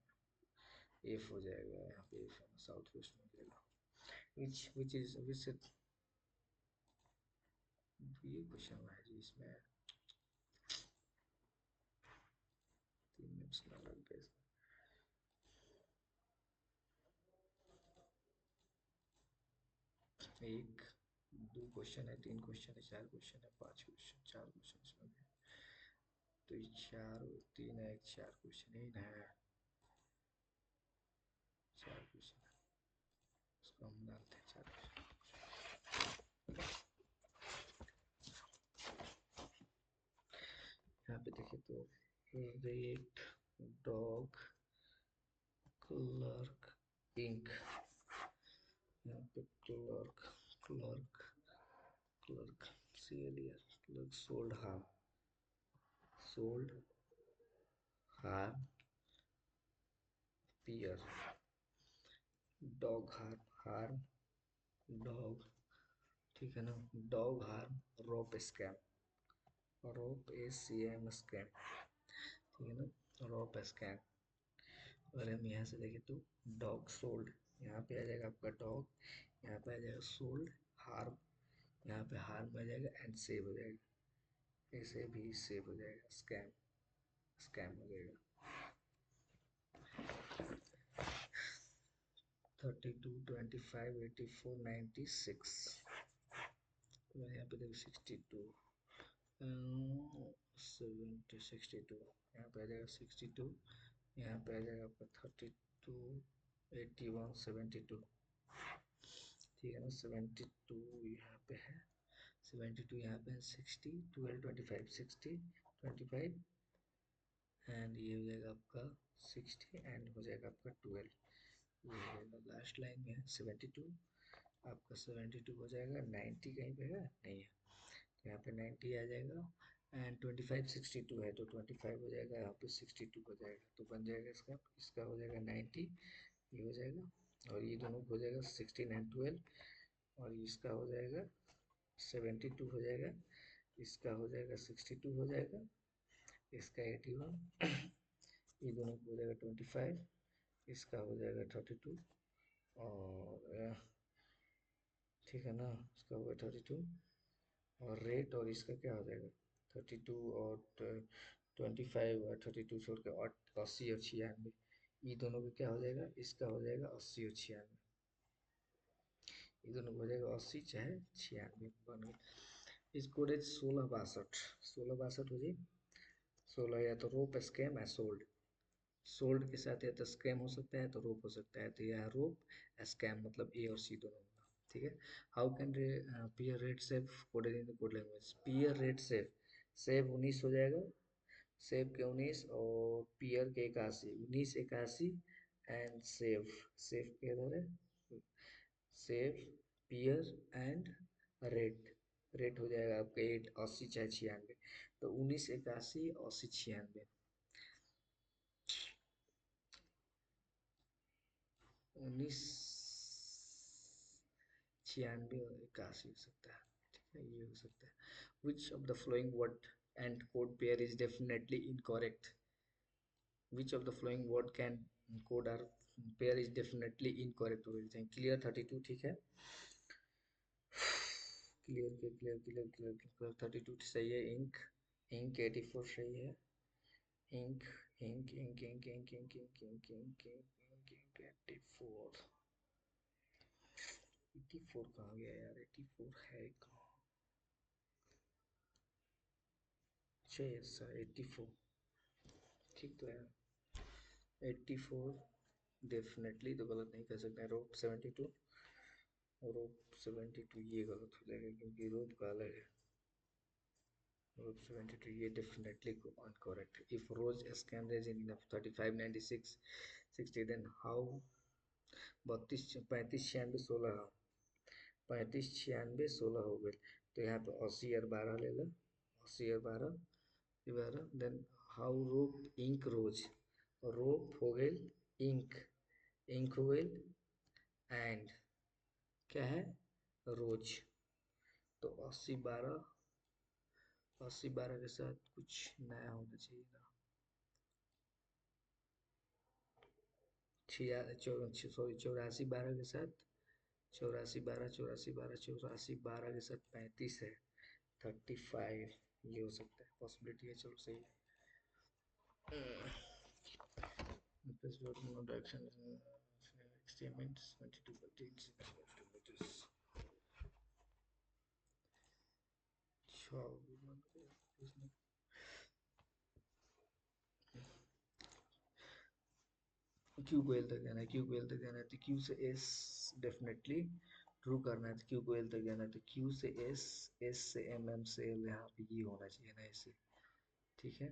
F हो जाएगा यहाँ पे, F साउथ वेस्ट में जाएगा. which is which से ये क्वेश्चन है जी, इसमें 3 मिनट्स लग गए. एक 2 क्वेश्चन है, 3 क्वेश्चन है, 4 क्वेश्चन है, 5 क्वेश्चन, 4 क्वेश्चन इसमें भी. तो ये 4 3 है, 4 क्वेश्चन ही है, 4 क्वेश्चन है. इसको हम डालते हैं 4 क्वेश्चन. यहाँ पे देखिए तो रेट डॉग क्लर्क इंक. यहाँ पे clerk clerk clerk clerk sold hare pear. Dog हार डॉग, ठीक है ना. डॉग हार रोप स्कैम. रोप SCM स्कैम, ठीक है ना. रोप स्कैम. अगर हम यहाँ से देखें तो डॉग सोल्ड, यहाँ पे आ जाएगा आपका डॉग, यहाँ पे आ जाएगा सोल्ड हार्म, यहाँ पे हार्म आ जाएगा एंड सेव हो जाएगा. ऐसे भी सेव हो जाएगा, स्कैम हो जाएगा. 32 25 84 96. यहाँ पे देखो 62 70 62, यहाँ पे आ जाएगा 62, यहाँ पे आ जाएगा आपका 32 81 72. ठीक है ना. 72 यहाँ पे है, 72 यहाँ पे है, 60 12 25 60 25 एंड ये हो जाएगा आपका 60 एंड हो जाएगा आपका 12. ये हो जाएगा लास्ट लाइन में है 72 आपका 72 हो जाएगा, 90 कहीं पे है नहीं है, तो यहाँ पे 90 आ जाएगा। एंड 25 62 है तो 25 हो जाएगा, यहाँ पे 62 हो जाएगा, तो बन जाएगा इसका इसका हो जाएगा 90, ये हो जाएगा, और ये दोनों हो जाएगा 16 एंड 12, और इसका हो जाएगा 72 हो जाएगा, इसका हो जाएगा 62 हो जाएगा, इसका 81, ये दोनों को हो जाएगा 25, इसका हो जाएगा 32, और ठीक है ना, इसका होगा 32, और रेट और इसका क्या हो जाएगा 32 और 25 और 32 छोड़ के 80 और 96, ये दोनों का क्या हो जाएगा, इसका हो जाएगा 80 और 96, ये दोनों का हो जाएगा 80 चाहे 96 बन गया। इसको रेट 16 62, 16 62 हो जाए, 16 या तो रोप स्कैम या सोल्ड, सोल्ड के साथ या तो स्कैम हो सकता है तो रोप हो सकता है, तो यह रोप स्कैम मतलब ए और सी दोनों होगा, ठीक है। How can peer rate save coded in the code language, peer rate save, save 19 हो जाएगा, सेव के 19 और पीयर के 81, 19 81, एंड सेव, सेव के इधर है, save peer and rate, rate हो जाएगा आपका 8 80 चाहे 96, तो 19 81 80 96, 19 96 और 81 हो सकता है, ठीक है, ये हो सकता है। Which of the following word and code pair is definitely incorrect, which of the following word can code are pair is definitely incorrect, clear 32 ठीक है, क्लियर 32 सही है, इंक इंक 84 सही है, ink ink ink ink ink ink ink ink ink ink ink 84, 84 कहाँ गया यार, 84 है कहाँ, अच्छा यस सर 84, ठीक तो है, 84 डेफिनेटली तो गलत नहीं कर सकते हैं, रोप 72, रोप 72 ये गलत हो जाएगा क्योंकि रोप का अलग है, रोप 72 ये definitely incorrect, if rose scan raise in 35 96 60 then how, 32 35 96 16, 35 96 16 हो गए, तो यहाँ पे 80 और 12 ले लो, 80 और 12 12, देन हाउ रोप इंक रोज, रोप हो गई इंक, इंक हो गई, एंड क्या है रोज, तो 80 12, 80 12 के साथ कुछ नया होना चाहिए ना, छिया सॉरी 84 12 के साथ, 84 12 84 12 84 12 के साथ 35 है, 35 ये हो सकता है, पॉसिबिलिटी है, चलो सही है। Plus road no direction experiments 22 meters. Q को एल तक जाना है, क्यू को एल तक जाना है, तो क्यू से एस डेफिनेटली ट्रू करना है, तो क्यू को एल तक जाना है, तो क्यू से एस, एस से एम, एम से एल, यहाँ पे ये होना चाहिए ना ऐसे, ठीक है।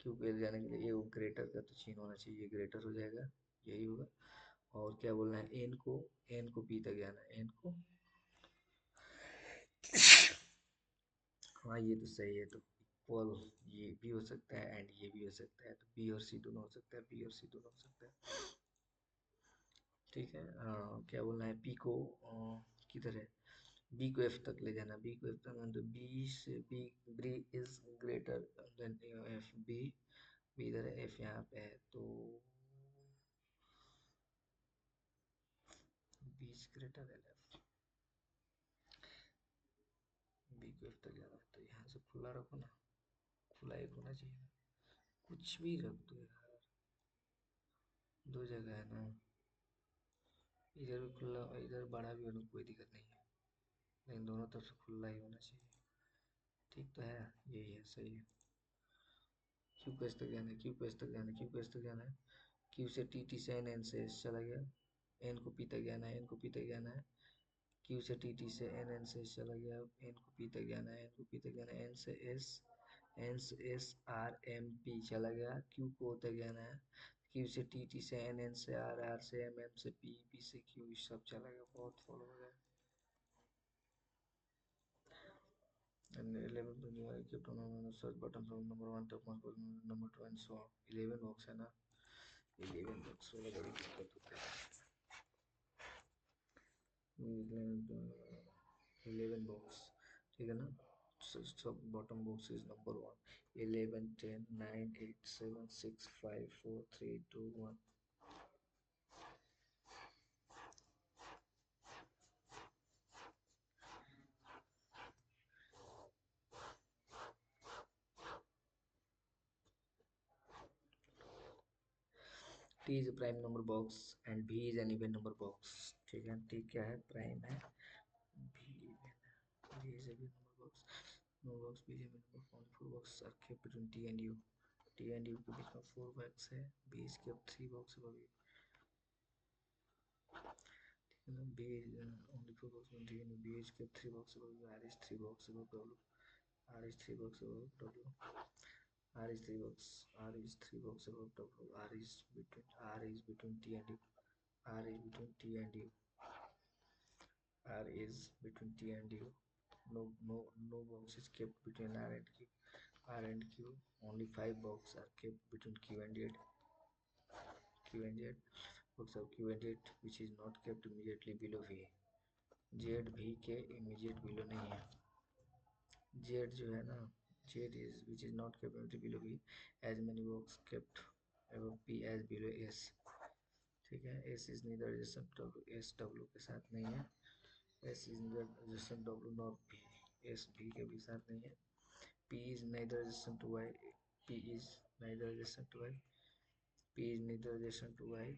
क्यू को एल जाने के लिए ये वो ग्रेटर का तो चिन्ह होना चाहिए, ये ग्रेटर हो जाएगा, यही होगा। और क्या बोलना है, एन को पी तक जाना है, एन को, हाँ ये तो सही है, तो इक्वल ये भी हो सकता है एंड ये भी हो सकता है, तो बी और सी दोनों हो सकता है, बी और सी दोनों हो सकता है, ठीक है। क्या बोलना है, पी को किधर है, बी को एफ तक ले जाना, बी को एफ तक, तो बी से B is greater than F, B इधर है, एफ यहाँ पे है, तो B is greater than F, B को एफ तक जाना है, तो यहाँ से खुला रखो ना, खुला एक होना चाहिए, कुछ भी रख दो यार, दो जगह है ना, इधर भी खुला इधर बड़ा भी होने कोई दिक्कत नहीं है, लेकिन दोनों तरफ से खुला ही होना चाहिए, ठीक तो है, यही है सही है। क्यू को एस तक जाना है, क्यू को एस तक जाना है, क्यू को एस तक जाना है, क्यू से टी, टी से एन, एन से एस चला गया, एन को पी तक जाना है, एन को पी तक जाना है, क्यू से टी, टी से एन, एन से एस चला गया, एन को पी तक जाना है, एन को पी तक जाना है, एन से एस, एन से एस आर एम पी चला गया, क्यू को ओ तक जाना है, क्यू से टी, टी से एन, एन से आर, आर से एम, एम से पी, पी से क्यू, सब चलेगा, बहुत फॉलो हो जाएगा। And 11 तो नहीं आएगी, तो ना सर्च बटन फ्रॉम नंबर 1 तक नंबर 2 एंड सो 11 बॉक्स है ना, 11 बॉक्स वाला बड़ी दिक्कत होता है। 11 बॉक्स, ठीक है ना। सब bottom box is number 1, 11 10 9 8 7 6 5 4 3 2 1। T is a prime number box and B is an even number box, ठीक है। T क्या है, प्राइम है, B even, B is a even number box, no box B is a even number, only 4 boxes are kept between T and U, T and U के बीच में 4 box है, B is kept 3 box above U, ठीक है ना। B is only 4 box between T and U, B is kept 3 box above U, R is 3 box above W, R is 3 box above W, R is 3 box, R is 3 box above W, R is between T and U, R is between T and U, R is between T and U. No box is kept between R and Q. R and Q. Only 5 boxes are kept between Q and Z. Q and Z. Box of Q and Z, which is not kept immediately below V. Z V के immediate below नहीं है। Z जो है ना, Z is which is not kept immediately below V. As many boxes kept above P as below S. ठीक है। S is neither adjacent to S, W के साथ नहीं है। S is neither adjacent to W nor V, S V के भी साथ नहीं है। P is neither adjacent to Y, P is neither adjacent to Y, P is neither adjacent to Y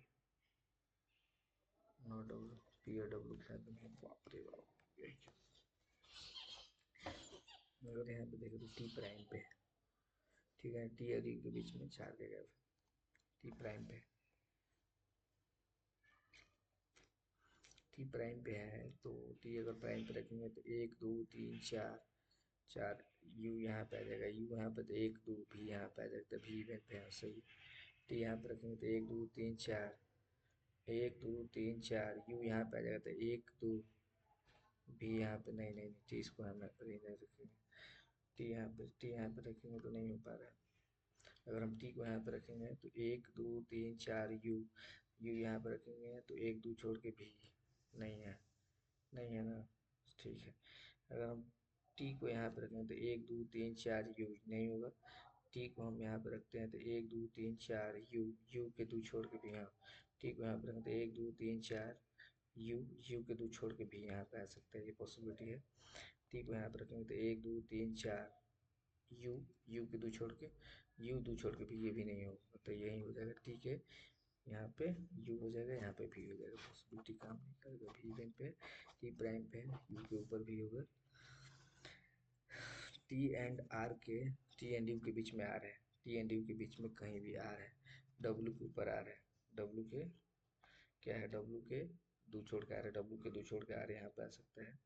nor W, P और W के साथ नहीं है। बाप रे बाप। अगर यहाँ पे देखें तो T प्राइम पे, ठीक है, T और U के बीच में 4 जगह पे T प्राइम पे, T प्राइम पे है, तो T अगर प्राइम पे रखेंगे तो 1 2 3 4, 4 U यहाँ पे आ जाएगा, U यहाँ पे तो 1 2 भी यहाँ पे आ जाएगा, भी इवेंट पे है सही। T यहाँ पे रखेंगे तो 1 2 3 4, 1 2 3 4, U यहाँ पे आ जाएगा तो 1 2 भी यहाँ पे, नहीं नहीं नहीं, T इसको हम यहाँ पर नहीं रखेंगे, T यहाँ पे रखेंगे तो नहीं हो पा रहा है। अगर हम T को यहाँ पे रखेंगे तो 1 2 3 4 U, U यहाँ पे रखेंगे तो 1 2 छोड़ के भी नहीं है, नहीं है ना, ठीक है। अगर हम T को यहाँ पे रखेंगे तो 1 2 3 4 U नहीं होगा, T को हम यहाँ पे रखते हैं तो 1 2 3 4 U, U के 2 छोड़ के भी यहाँ, T को यहाँ पे रखते हैं 1 2 3 4 U, U के 2 छोड़ के भी यहाँ पे आ सकता है, ये पॉसिबिलिटी है। T को यहाँ पे रखेंगे तो 1 2 3 4 U, U के 2 छोड़ के, U 2 छोड़ के भी, ये भी नहीं होगा, तो यही हो जाएगा। T के यहाँ पे U हो जाएगा, यहाँ पे भी हो जाएगा, पॉसिबिलिटी काम नहीं करेगा। भी इवेंट पे T प्राइम पे U के ऊपर भी होगा। T एंड R के, T एंड U के बीच में R है, T एंड U के बीच में कहीं भी R है, W के ऊपर R है, W के क्या है, W के 2 छोड़ के R है, W के 2 छोड़ के R यहाँ पे आ सकता है,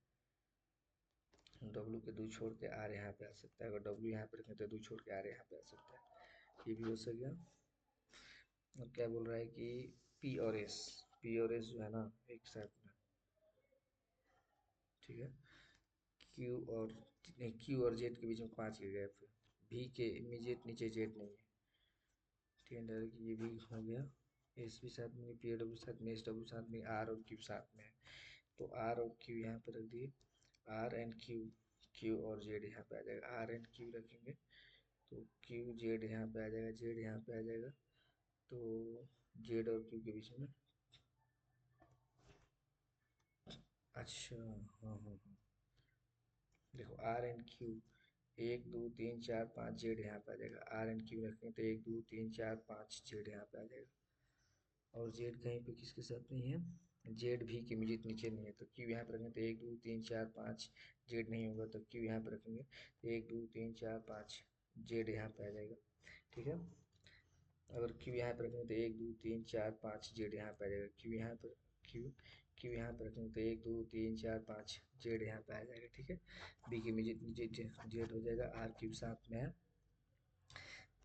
W के 2 छोड़ के R यहाँ पे आ सकता है, अगर W यहाँ पे रखें तो 2 छोड़ के R यहाँ पे आ सकता है, ये भी हो सकेगा। और क्या बोल रहा है कि P और S, P और S जो है ना एक साथ में, ठीक है। Q और Q और Z के बीच में 5 के गैप है, V के इमीडिएट नीचे Z नहीं है, ठीक है, डायरेक्ट ये भी हो गया। एस भी साथ में, पी डब्ल्यू साथ में, एस डब्ल्यू साथ में, आर और क्यू साथ में है, तो आर और क्यू यहाँ पे रख दिए, आर एंड क्यू, क्यू और जेड यहाँ पे आ जाएगा, आर एंड क्यू रखेंगे तो क्यू जेड यहाँ पे आ जाएगा, जेड यहाँ पे आ जाएगा, तो जेड और क्यू के बीच में, अच्छा हाँ हाँ हाँ, देखो आर एंड क्यू, 1 2 3 4 5 जेड यहाँ पे आ जाएगा, आर एंड क्यू रखेंगे तो 1 2 3 4 5 जेड यहाँ पे आ जाएगा, और जेड कहीं पे किसके साथ नहीं है, जेड भी के इमीडिएट नीचे नहीं है, तो क्यू यहाँ पर रखेंगे तो 1 2 3 4 5 जेड नहीं होगा, तो क्यू यहाँ पर रखेंगे तो 1 2 3 4 5 जेड यहाँ पे आ जाएगा, ठीक है। अगर क्यू यहाँ पर रखेंगे तो 1 2 3 4 5 जेड यहाँ पे आ जाएगा, क्यू यहाँ पर, क्यू क्यू यहाँ पर रखेंगे तो 1 2 3 4 5 जेड यहाँ पे आ जाएगा, ठीक है। बी के इमीडिएट नीचे जेड हो जाएगा, आर क्यू साथ में है,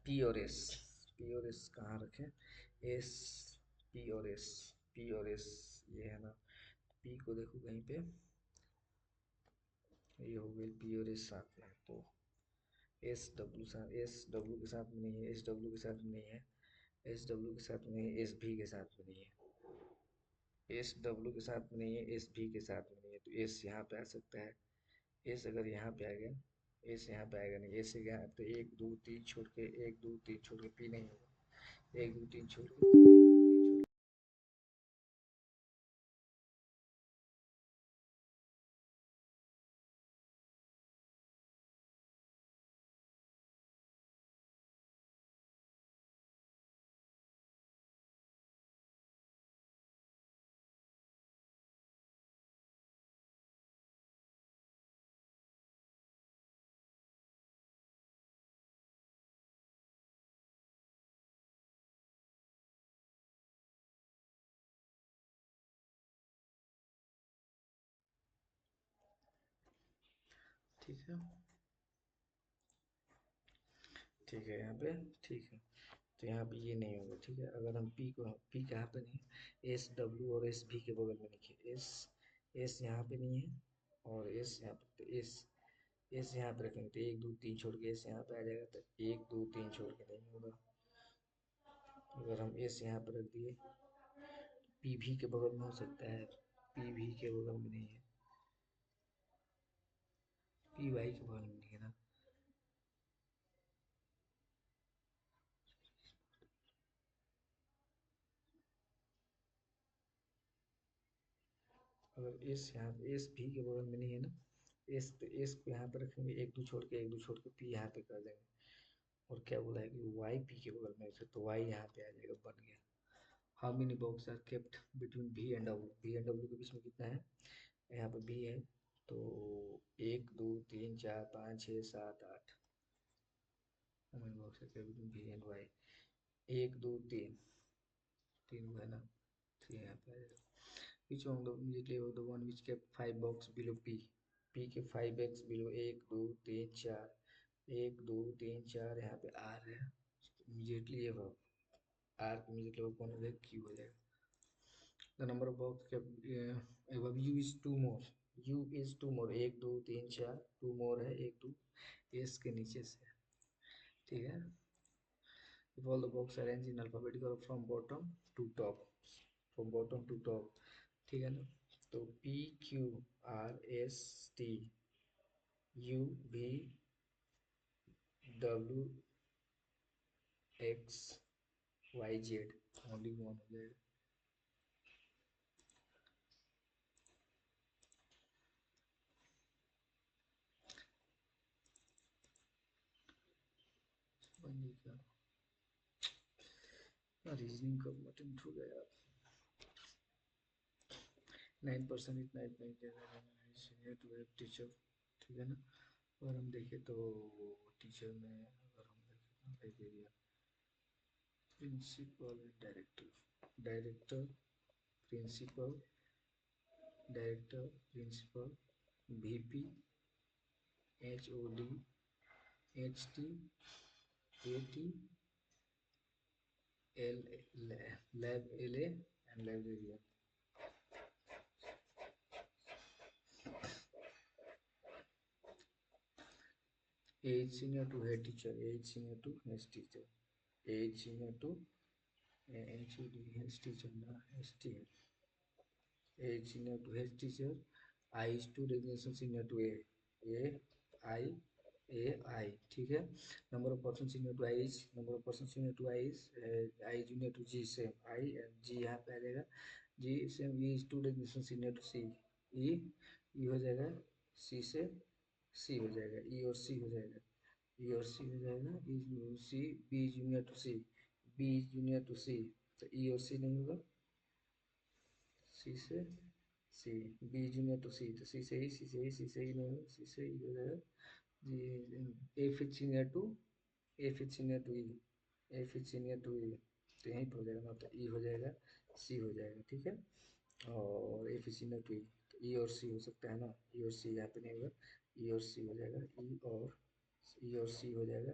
पी और एस, पी और एस कहाँ रखें? एस, पी और एस, पी और एस ये है ना, पी को देखो कहीं पे, ये हो गई पी और एस साथ में, तो एस डब्ल्यू साथ, एस डब्ल्यू के साथ में नहीं है, एस डब्ल्यू के साथ में नहीं है, एस डब्ल्यू के साथ में नहीं है, एस भी के साथ में नहीं है, एस डब्ल्यू के साथ में नहीं है, एस भी के साथ में नहीं है, तो एस यहाँ पे आ सकता है। एस अगर यहाँ पे आ गया, एस यहाँ पे आएगा नहीं, एस से यहाँ तो एक दो तीन छोड़ के, एक दो तीन छोड़ के पी नहीं होगा, एक दो तीन छोड़ के, ठीक है, ठीक है यहाँ पे, ठीक है, तो यहाँ पे ये नहीं होगा, ठीक है। अगर हम पी को, पी कहाँ पे नहीं है, एस डब्ल्यू और एस भी के बगल में लिखिए, एस, एस यहाँ पे नहीं है, और एस यहाँ पे, तो एस, एस यहाँ पे रखेंगे तो एक दो तीन छोड़ के एस यहाँ पे आ जाएगा, तो एक दो तीन छोड़ के नहीं होगा। अगर हम एस यहाँ पे रख दिए, पी भी के बगल में हो सकता है, पी भी के बगल में नहीं है, पी वाई के बगल में नहीं है ना, अगर एस यहाँ, एस भी के बगल में नहीं है ना, एस, तो एस को यहाँ पे रखेंगे, एक दो छोड़ के, एक दो छोड़ के पी यहाँ पे कर देंगे, और क्या बोला है कि वाई पी के बगल में है, तो वाई यहाँ पे आ जाएगा, बन गया। How many box are kept between B and W, B and W के बीच में कितना है, यहाँ पे बी है, तो एक दो तीन चार पाँच छः सात आठ, how many box are kept between B and Y, एक दो तीन, तीन हुआ है ना, थ्री यहाँ पे आ जाएगा। Which one the immediately of the one which kept 5 box below P? P के 5 x below, एक दो तीन चार, एक दो तीन चार, यहाँ पे R है, immediately ये वर्ब, R के immediately वर्ब कौन हो जाएगा, Q हो जाएगा। The number of box kept above U is two more, U is two more, एक दो तीन चार, two more है, एक दो S के नीचे से, ठीक है। If all the box arranged in alphabetical from bottom to top, from bottom to top, ठीक है ना, तो P Q R S T U V W X Y Z, only one हो जाएगा। रीजनिंग का बटन छू गया, 9% इतना इतना सीनियर टू हेड टीचर, ठीक है ना। और हम देखें तो टीचर में अगर हम देखें criteria, principal and director, director principal, director principal, VP, HOD, HT, AT, L, lab LA and librarian. As senior to head teacher, as senior to head teacher, as senior to HOD head teacher ना, ST, as senior to head teacher, I to designation senior to A I, A I, ठीक है। Number of person senior to I is, number of person senior to I is, I junior to G, same I and G यहाँ पे आ जाएगा, G same, E is to designation senior to C, E, E हो जाएगा, सी से सी हो जाएगा, ई और सी हो जाएगा, ई और सी हो जाएगा, E C, B junior to C, B junior to C, तो ई और सी नहीं होगा, सी से C, B junior to C, तो सी से ही, सी से ही, सी से ही नहीं होगा, सी से ही हो जाएगा जी, ए फिर सीनियर टू, ए फिर सीनियर टू ई, ए फिर सीनियर टू ई, तो यहीं पर हो जाएगा ना, तो ई हो जाएगा, सी हो जाएगा, ठीक है। और ए फिर सीनियर टू ई, तो ई और सी हो सकता है ना, ई और सी यहाँ पे नहीं होगा, ई और सी हो जाएगा, ई और सी हो जाएगा,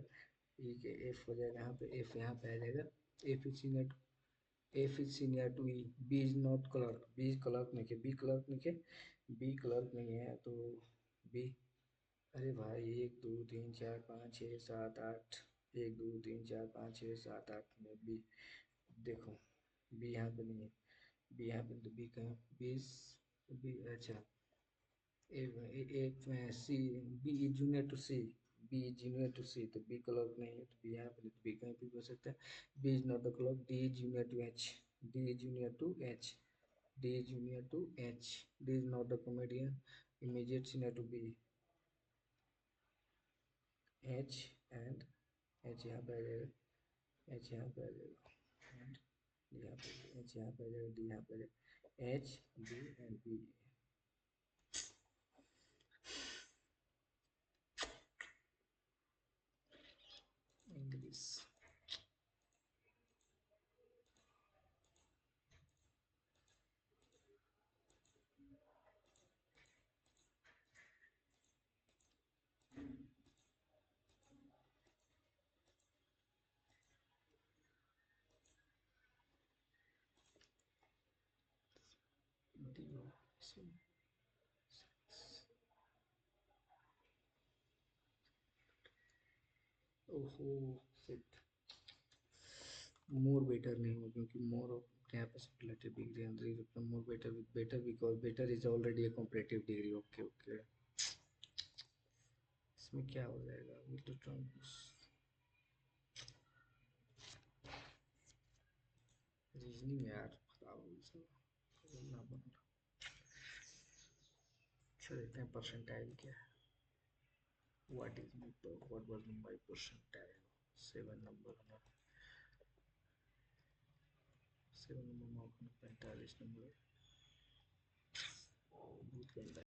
ई के एफ हो जाएगा यहाँ पे, एफ यहाँ पे आ जाएगा। F is senior, F is senior to E, B is not clerk, B is clerk नहीं है, बी क्लर्क नहीं है, बी क्लर्क नहीं है तो बी, अरे भाई 1 2 3 4 5 6 7 8, 1 2 3 4 5 6 7 8 में बी, देखो बी यहाँ पे नहीं है, बी यहाँ पे, तो बी कहाँ, बीस, बी अच्छा, एक C, B is junior to C, B is junior to C, तो बी क्लर्क नहीं है तो बी यहाँ पे नहीं, तो बी कहीं भी हो सकता है। B is not the clerk, D is junior to H, D is junior to H, D is junior to H, D is not the comedian, immediate senior to B, H and, H यहाँ पे आ जाएगा, H यहाँ पे आ जाएगा and D यहाँ पे, एच यहाँ पे आ जाएगा, डी यहाँ पे आ जाएगा, H D and B. English D, ओहो शिट, मोर बेटर नहीं हो क्योंकि मोर यहाँ पे सुपरलेटिव डिग्री अंदर ही रखना, more better with better because better is already a comparative degree. Okay okay, इसमें क्या हो जाएगा, विल टू टर्म्स, रीजनिंग यार खराब हो सब ना बन रहा। अच्छा देखते हैं परसेंटाइल क्या है, what is my, what was my percentile, 7 number, 7 number, 45 number, बहुत गंदा